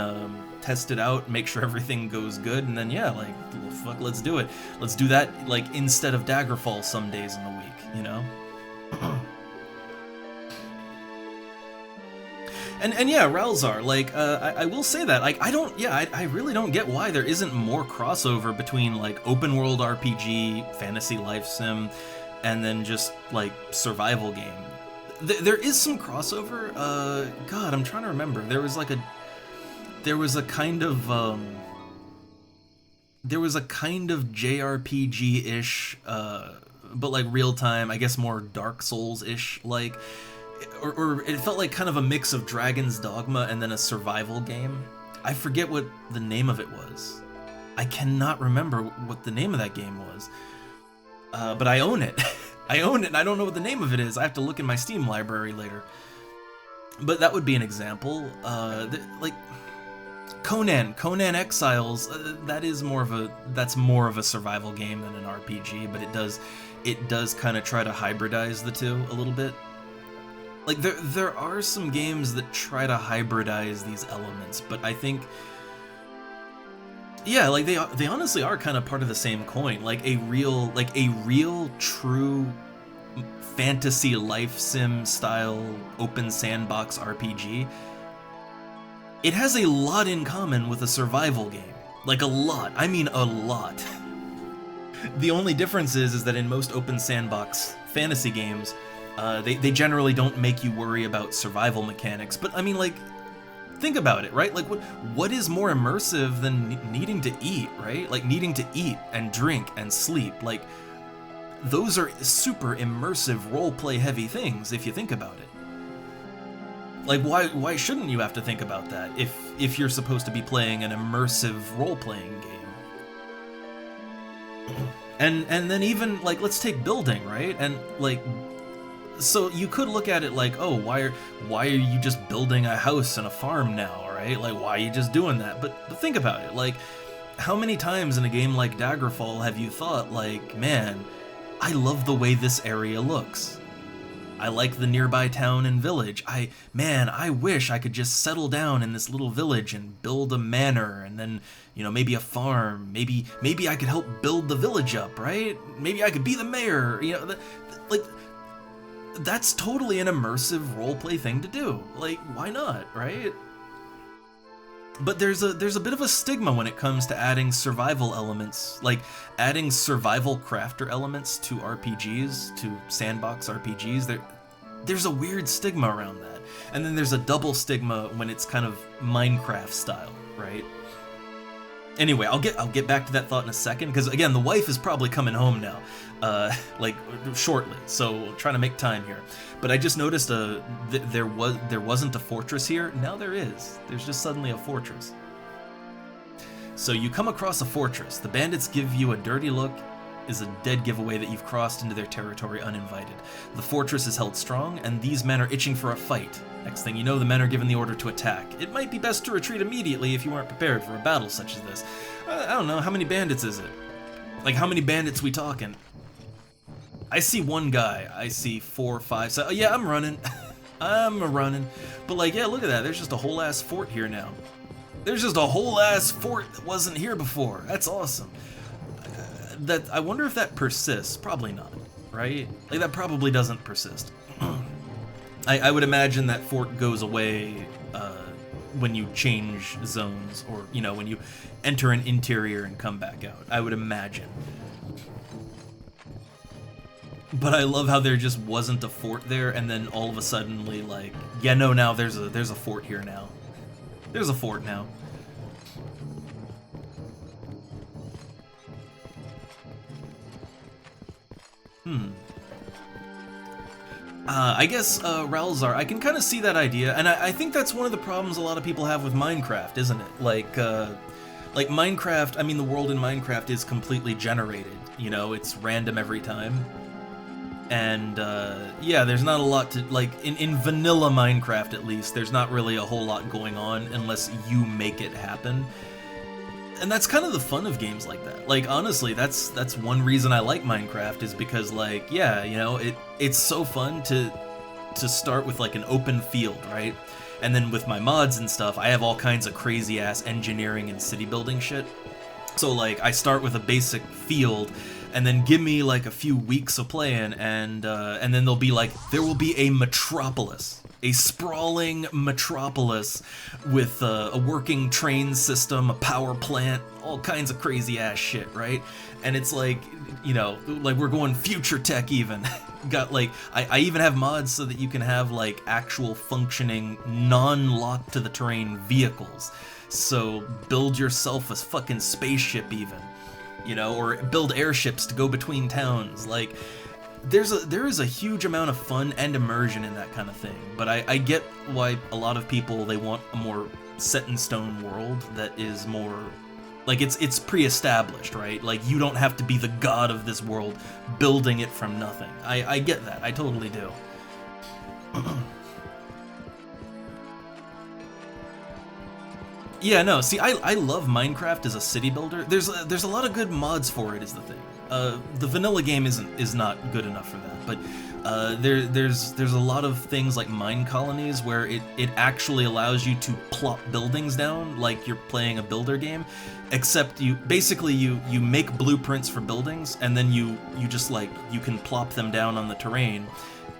test it out, make sure everything goes good, and then yeah, like, fuck, let's do it. Let's do that, like, instead of Daggerfall some days in the week, you know? And yeah, Ralzar, like, I will say that, like, I really don't get why there isn't more crossover between, like, open world RPG, fantasy life sim, and then just, like, survival game. There is some crossover. God, I'm trying to remember. There was a kind of JRPG-ish, but like real time, I guess more Dark Souls-ish, like, or it felt like kind of a mix of Dragon's Dogma and then a survival game. I forget what the name of it was. I cannot remember what the name of that game was. But I own it. I own it, and I don't know what the name of it is. I have to look in my Steam library later. But that would be an example. Like Conan Exiles. That's more of a survival game than an RPG. But it does kind of try to hybridize the two a little bit. Like there are some games that try to hybridize these elements, but I think, yeah, like they honestly are kind of part of the same coin. Like a real true fantasy life sim style open sandbox RPG, it has a lot in common with a survival game. Like a lot. I mean a lot. The only difference is that in most open sandbox fantasy games, they generally don't make you worry about survival mechanics. But I mean, like, think about it, right? Like, what is more immersive than needing to eat, right? Like, needing to eat and drink and sleep. Like, those are super immersive, roleplay heavy things, if you think about it. Like, why shouldn't you have to think about that if you're supposed to be playing an immersive role-playing game? And then even, like, let's take building, right? And, like, so you could look at it like, oh, why are you just building a house and a farm now, right? Like, why are you just doing that? But think about it, like, how many times in a game like Daggerfall have you thought, like, man, I love the way this area looks. I like the nearby town and village. I wish I could just settle down in this little village and build a manor and then, you know, maybe a farm. Maybe I could help build the village up, right? Maybe I could be the mayor, you know, like, that's totally an immersive roleplay thing to do. Like, why not, right? But there's a bit of a stigma when it comes to adding survival elements, like adding survival crafter elements to RPGs, to sandbox RPGs. There's a weird stigma around that. And then there's a double stigma when it's kind of Minecraft style, right? Anyway, I'll get back to that thought in a second, because again, the wife is probably coming home now, like shortly. So trying to make time here. But I just noticed there wasn't a fortress here. Now there is. There's just suddenly a fortress. So you come across a fortress. The bandits give you a dirty look. Is a dead giveaway that you've crossed into their territory uninvited. The fortress is held strong, and these men are itching for a fight. Next thing you know, the men are given the order to attack. It might be best to retreat immediately if you aren't prepared for a battle such as this. I don't know, how many bandits is it? Like, how many bandits we talking? I see one guy. I see 4, 5, 7. Yeah, I'm running. I'm running. But like, yeah, look at that. There's just a whole ass fort here now. There's just a whole ass fort that wasn't here before. That's awesome. I wonder if that persists. Probably not, right? Like, that probably doesn't persist. I would imagine that fort goes away when you change zones, or, you know, when you enter an interior and come back out. I would imagine. But I love how there just wasn't a fort there, and then all of a sudden, like, yeah, no, now there's a fort here now. There's a fort now. I guess, Ralzar, I can kind of see that idea, and I think that's one of the problems a lot of people have with Minecraft, isn't it? Like Minecraft, I mean, the world in Minecraft is completely generated, you know, it's random every time. And, yeah, there's not a lot to, like, in vanilla Minecraft at least, there's not really a whole lot going on unless you make it happen. And that's kind of the fun of games like that. Like, honestly, that's one reason I like Minecraft, is because, like, yeah, you know, it's so fun to start with, like, an open field, right? And then with my mods and stuff, I have all kinds of crazy-ass engineering and city building shit. So, like, I start with a basic field, and then give me, like, a few weeks of playing, and then there'll be, like, there will be a metropolis. A sprawling metropolis with a working train system, a power plant, all kinds of crazy-ass shit, right? And it's like, you know, like, we're going future tech even. Got, like, I even have mods so that you can have, like, actual functioning, non-locked to the terrain vehicles. So build yourself a fucking spaceship even, you know, or build airships to go between towns. Like, there is a huge amount of fun and immersion in that kind of thing. But I get why a lot of people, they want a more set-in-stone world that is more, like, it's pre-established, right? Like, you don't have to be the god of this world building it from nothing. I get that. I totally do. Yeah, no, see, I love Minecraft as a city builder. There's a lot of good mods for it, is the thing. The vanilla game is not good enough for that, but there's a lot of things like mine colonies where it actually allows you to plop buildings down like you're playing a builder game, except you make blueprints for buildings, and then you just, like, you can plop them down on the terrain.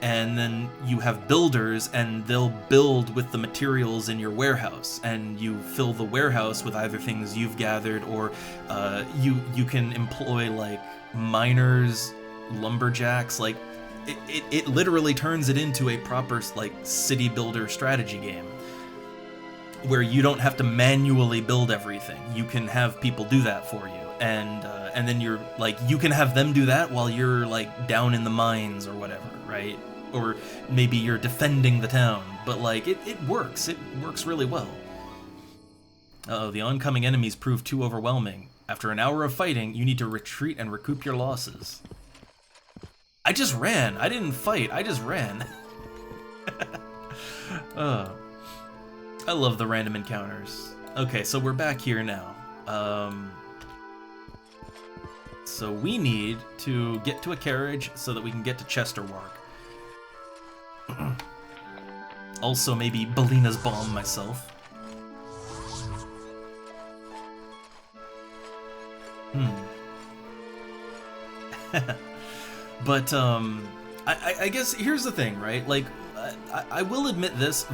And then you have builders, and they'll build with the materials in your warehouse, and you fill the warehouse with either things you've gathered, or you can employ, like, miners, lumberjacks. Like, it literally turns it into a proper, like, city builder strategy game, where you don't have to manually build everything. You can have people do that for you, and then you're, like, you can have them do that while you're, like, down in the mines or whatever, right? Or maybe you're defending the town, but, like, it works. It works really well. Uh-oh, the oncoming enemies prove too overwhelming. After an hour of fighting, you need to retreat and recoup your losses. I just ran. I didn't fight. I just ran. I love the random encounters. Okay, so we're back here now. So we need to get to a carriage so that we can get to Chesterwark. Also, maybe Belina's bomb myself. But, I guess here's the thing, right? Like, I will admit this,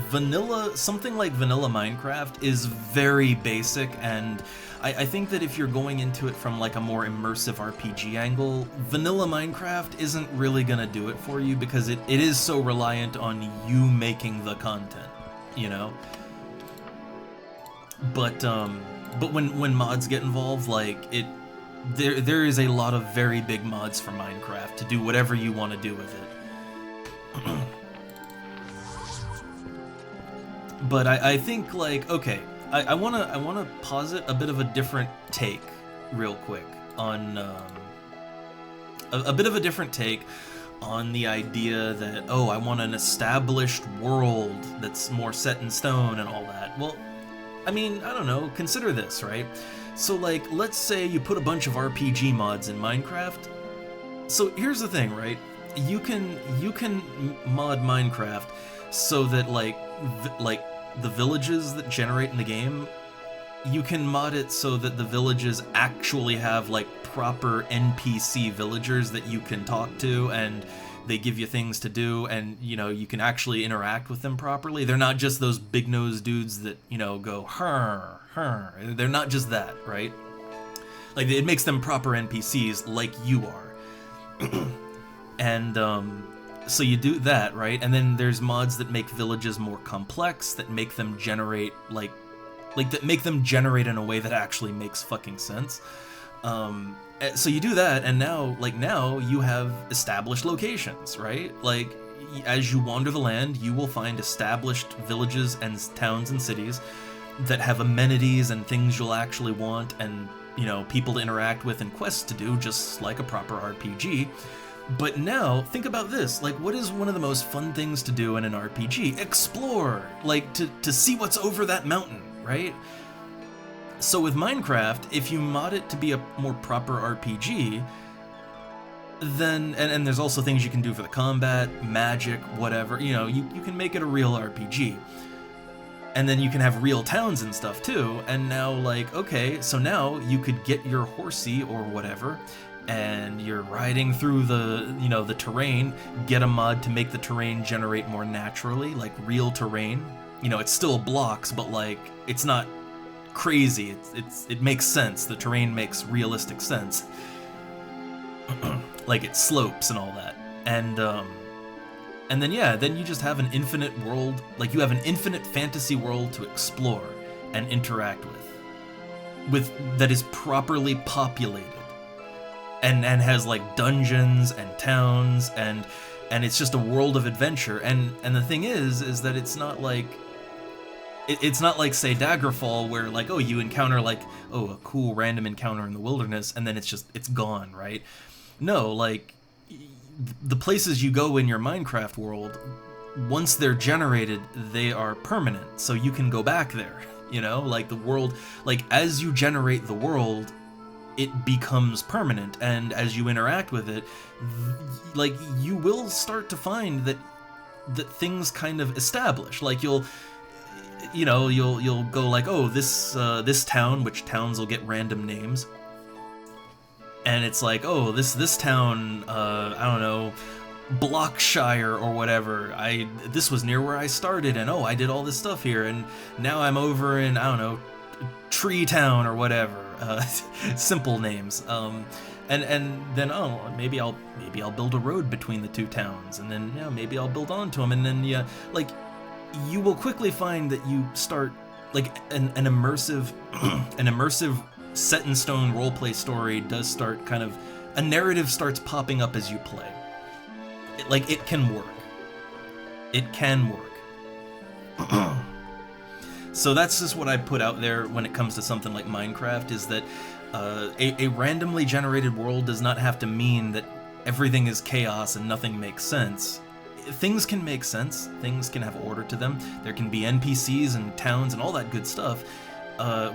something like vanilla Minecraft is very basic, and I think that if you're going into it from, like, a more immersive RPG angle, vanilla Minecraft isn't really gonna do it for you, because it is so reliant on you making the content, you know? But when mods get involved, like, there is a lot of very big mods for Minecraft to do whatever you want to do with it. But I think, like, okay, I wanna posit a bit of a different take real quick on a bit of a different take on the idea that, oh, I want an established world that's more set in stone and all that. Well, I mean, I don't know, consider this, right? So, like, let's say you put a bunch of RPG mods in Minecraft, So here's the thing, right? You can mod Minecraft so that like the villages that generate in the game, you can mod it so that the villages actually have like proper NPC villagers that you can talk to, and they give you things to do, and you know, you can actually interact with them properly. They're not just those big nosed dudes that, you know, go her. They're not just that, right? Like, it makes them proper NPCs like you are. And so you do that, right? And then there's mods that make villages more complex, that make them generate like that make them generate in a way that actually makes fucking sense. So you do that, and now you have established locations, right? Like, as you wander the land, you will find established villages and towns and cities that have amenities and things you'll actually want, and, you know, people to interact with and quests to do, just like a proper RPG. But now, think about this. Like, what is one of the most fun things to do in an RPG? Explore! Like, to see what's over that mountain, right? So with Minecraft, if you mod it to be a more proper RPG, then, and there's also things you can do for the combat, magic, whatever, you know, you can make it a real RPG. And then you can have real towns and stuff too, and now, like, okay, so now you could get your horsey or whatever, and you're riding through the, you know, the terrain, get a mod to make the terrain generate more naturally, like real terrain. You know, it's still blocks, but like, it's not crazy. It makes sense. The terrain makes realistic sense. Like, it slopes and all that. And then, yeah, then you just have an infinite world, like, you have an infinite fantasy world to explore and interact with that is properly populated. And has like dungeons and towns, and it's just a world of adventure. And the thing is that it's not like say Daggerfall, where like, oh, you encounter like, oh, a cool random encounter in the wilderness, and then it's gone, right? No, like, the places you go in your Minecraft world, once they're generated, they are permanent, so you can go back there, you know? Like, the world, like, as you generate the world, it becomes permanent, and as you interact with it, like, you will start to find that things kind of establish. Like, you'll go like, oh, this town, which towns will get random names, and it's like, oh, this town, I don't know, Blockshire or whatever, this was near where I started, and oh, I did all this stuff here, and now I'm over in, I don't know, Tree Town or whatever. Simple names, and then, oh, maybe I'll build a road between the two towns, and then, yeah, maybe I'll build onto them, and then, yeah, like, you will quickly find that you start, like, an immersive set in stone roleplay story does start kind of, a narrative starts popping up as you play. It can work. It can work. So that's just what I put out there when it comes to something like Minecraft, is that a randomly generated world does not have to mean that everything is chaos and nothing makes sense. Things can make sense, things can have order to them, there can be NPCs and towns and all that good stuff,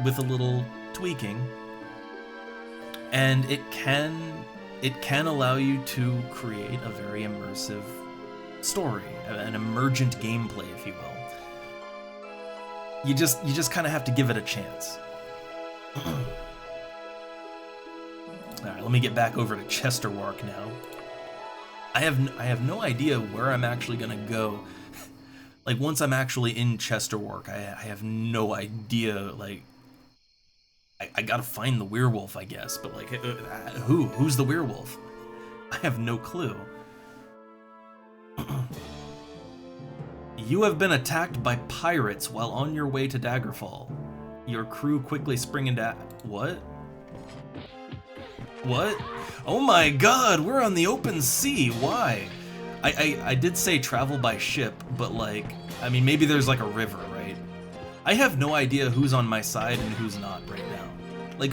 with a little tweaking, and it can allow you to create a very immersive story, an emergent gameplay, if you will. You just kind of have to give it a chance. Alright, let me get back over to Chesterwark now. I have no idea where I'm actually gonna go. Like, once I'm actually in Chesterwark, I have no idea, like, I gotta find the werewolf, I guess, but like, who's the werewolf? I have no clue. You have been attacked by pirates while on your way to Daggerfall. Your crew quickly spring into... What? What? Oh my god, we're on the open sea, why? I did say travel by ship, but like, I mean, maybe there's like a river, right? I have no idea who's on my side and who's not right now. Like,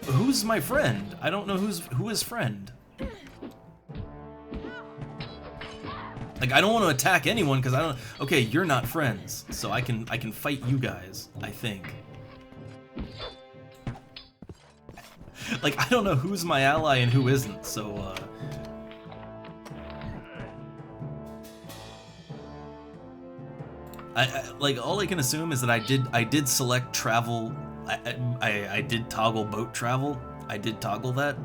who's my friend? I don't know who is friend. Like, I don't want to attack anyone because I don't... Okay, you're not friends, so I can fight you guys, I think. Like, I don't know who's my ally and who isn't, so, Like all I can assume is that I did select travel. I did toggle boat travel. I did toggle that,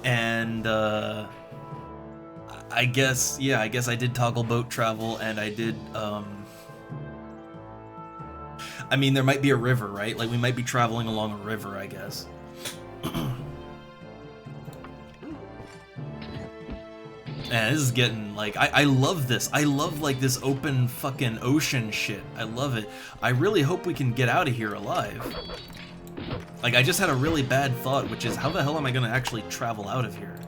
and I guess I guess I did toggle boat travel, and I did. I mean, there might be a river, right? Like we might be traveling along a river, I guess. Man, this is getting, like, I love this. I love, like, this open fucking ocean shit. I love it. I really hope we can get out of here alive. Like, I just had a really bad thought, which is, how the hell am I gonna actually travel out of here?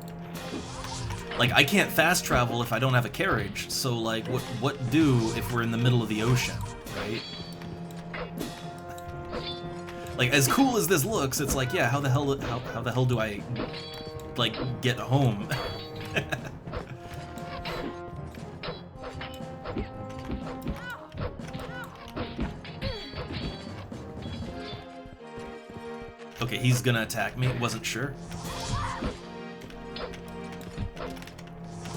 Like, I can't fast travel if I don't have a carriage, so, like, what do if we're in the middle of the ocean, right? Like, as cool as this looks, it's like, yeah, how the hell do I, like, get home? Okay, he's gonna attack me. Wasn't sure.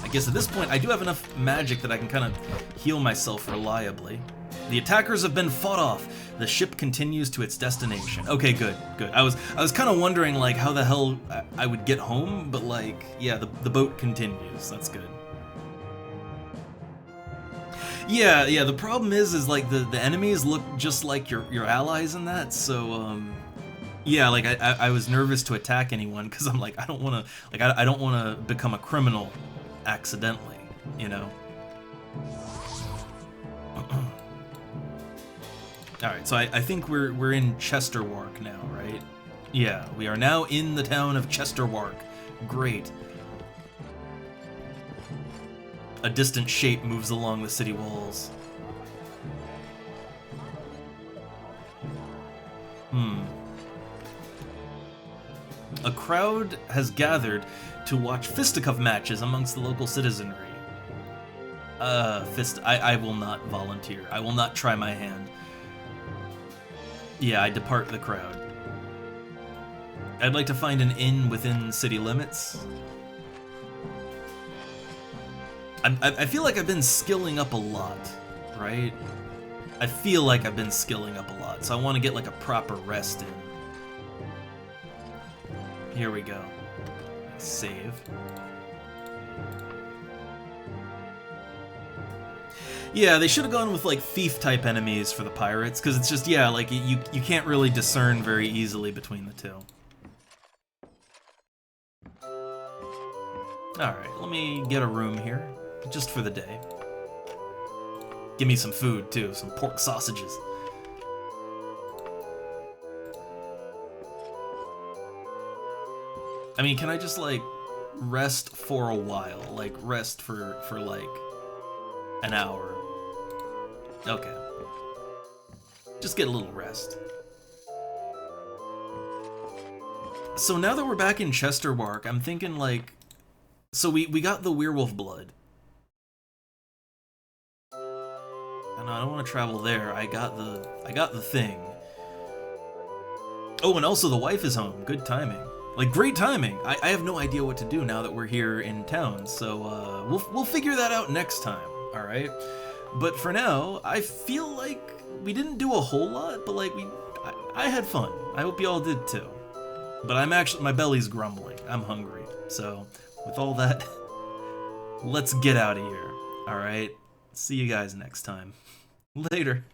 I guess at this point, I do have enough magic that I can kind of heal myself reliably. The attackers have been fought off. The ship continues to its destination. Okay, good, good. I was kind of wondering, like, how the hell I would get home, but, like, yeah, the boat continues. That's good. Yeah, the problem is like, the enemies look just like your allies in that, so, yeah, like I was nervous to attack anyone because I'm like, I don't want to, like, I don't want to become a criminal accidentally, you know. All right, so I think we're in Chesterwark now, right? Yeah, we are now in the town of Chesterwark. Great. A distant shape moves along the city walls. A crowd has gathered to watch fisticuff matches amongst the local citizenry. I will not volunteer. I will not try my hand. Yeah, I depart the crowd. I'd like to find an inn within city limits. I feel like I've been skilling up a lot, right? I feel like I've been skilling up a lot, so I want to get like a proper rest in. Here we go. Save. Yeah, they should have gone with like thief-type enemies for the pirates, because it's just, yeah, like you can't really discern very easily between the two. Alright, let me get a room here, just for the day. Give me some food, too, some pork sausages. I mean, can I just, like, rest for a while? Like, rest for like, an hour. Okay. Just get a little rest. So now that we're back in Chesterwark, I'm thinking, like... So we got the werewolf blood. And I don't want to travel there. I got the thing. Oh, and also the wife is home. Good timing. Like, great timing. I have no idea what to do now that we're here in town, so we'll figure that out next time, all right? But for now, I feel like we didn't do a whole lot, but like I had fun. I hope y'all did too. But my belly's grumbling. I'm hungry. So with all that, let's get out of here. All right. See you guys next time. Later.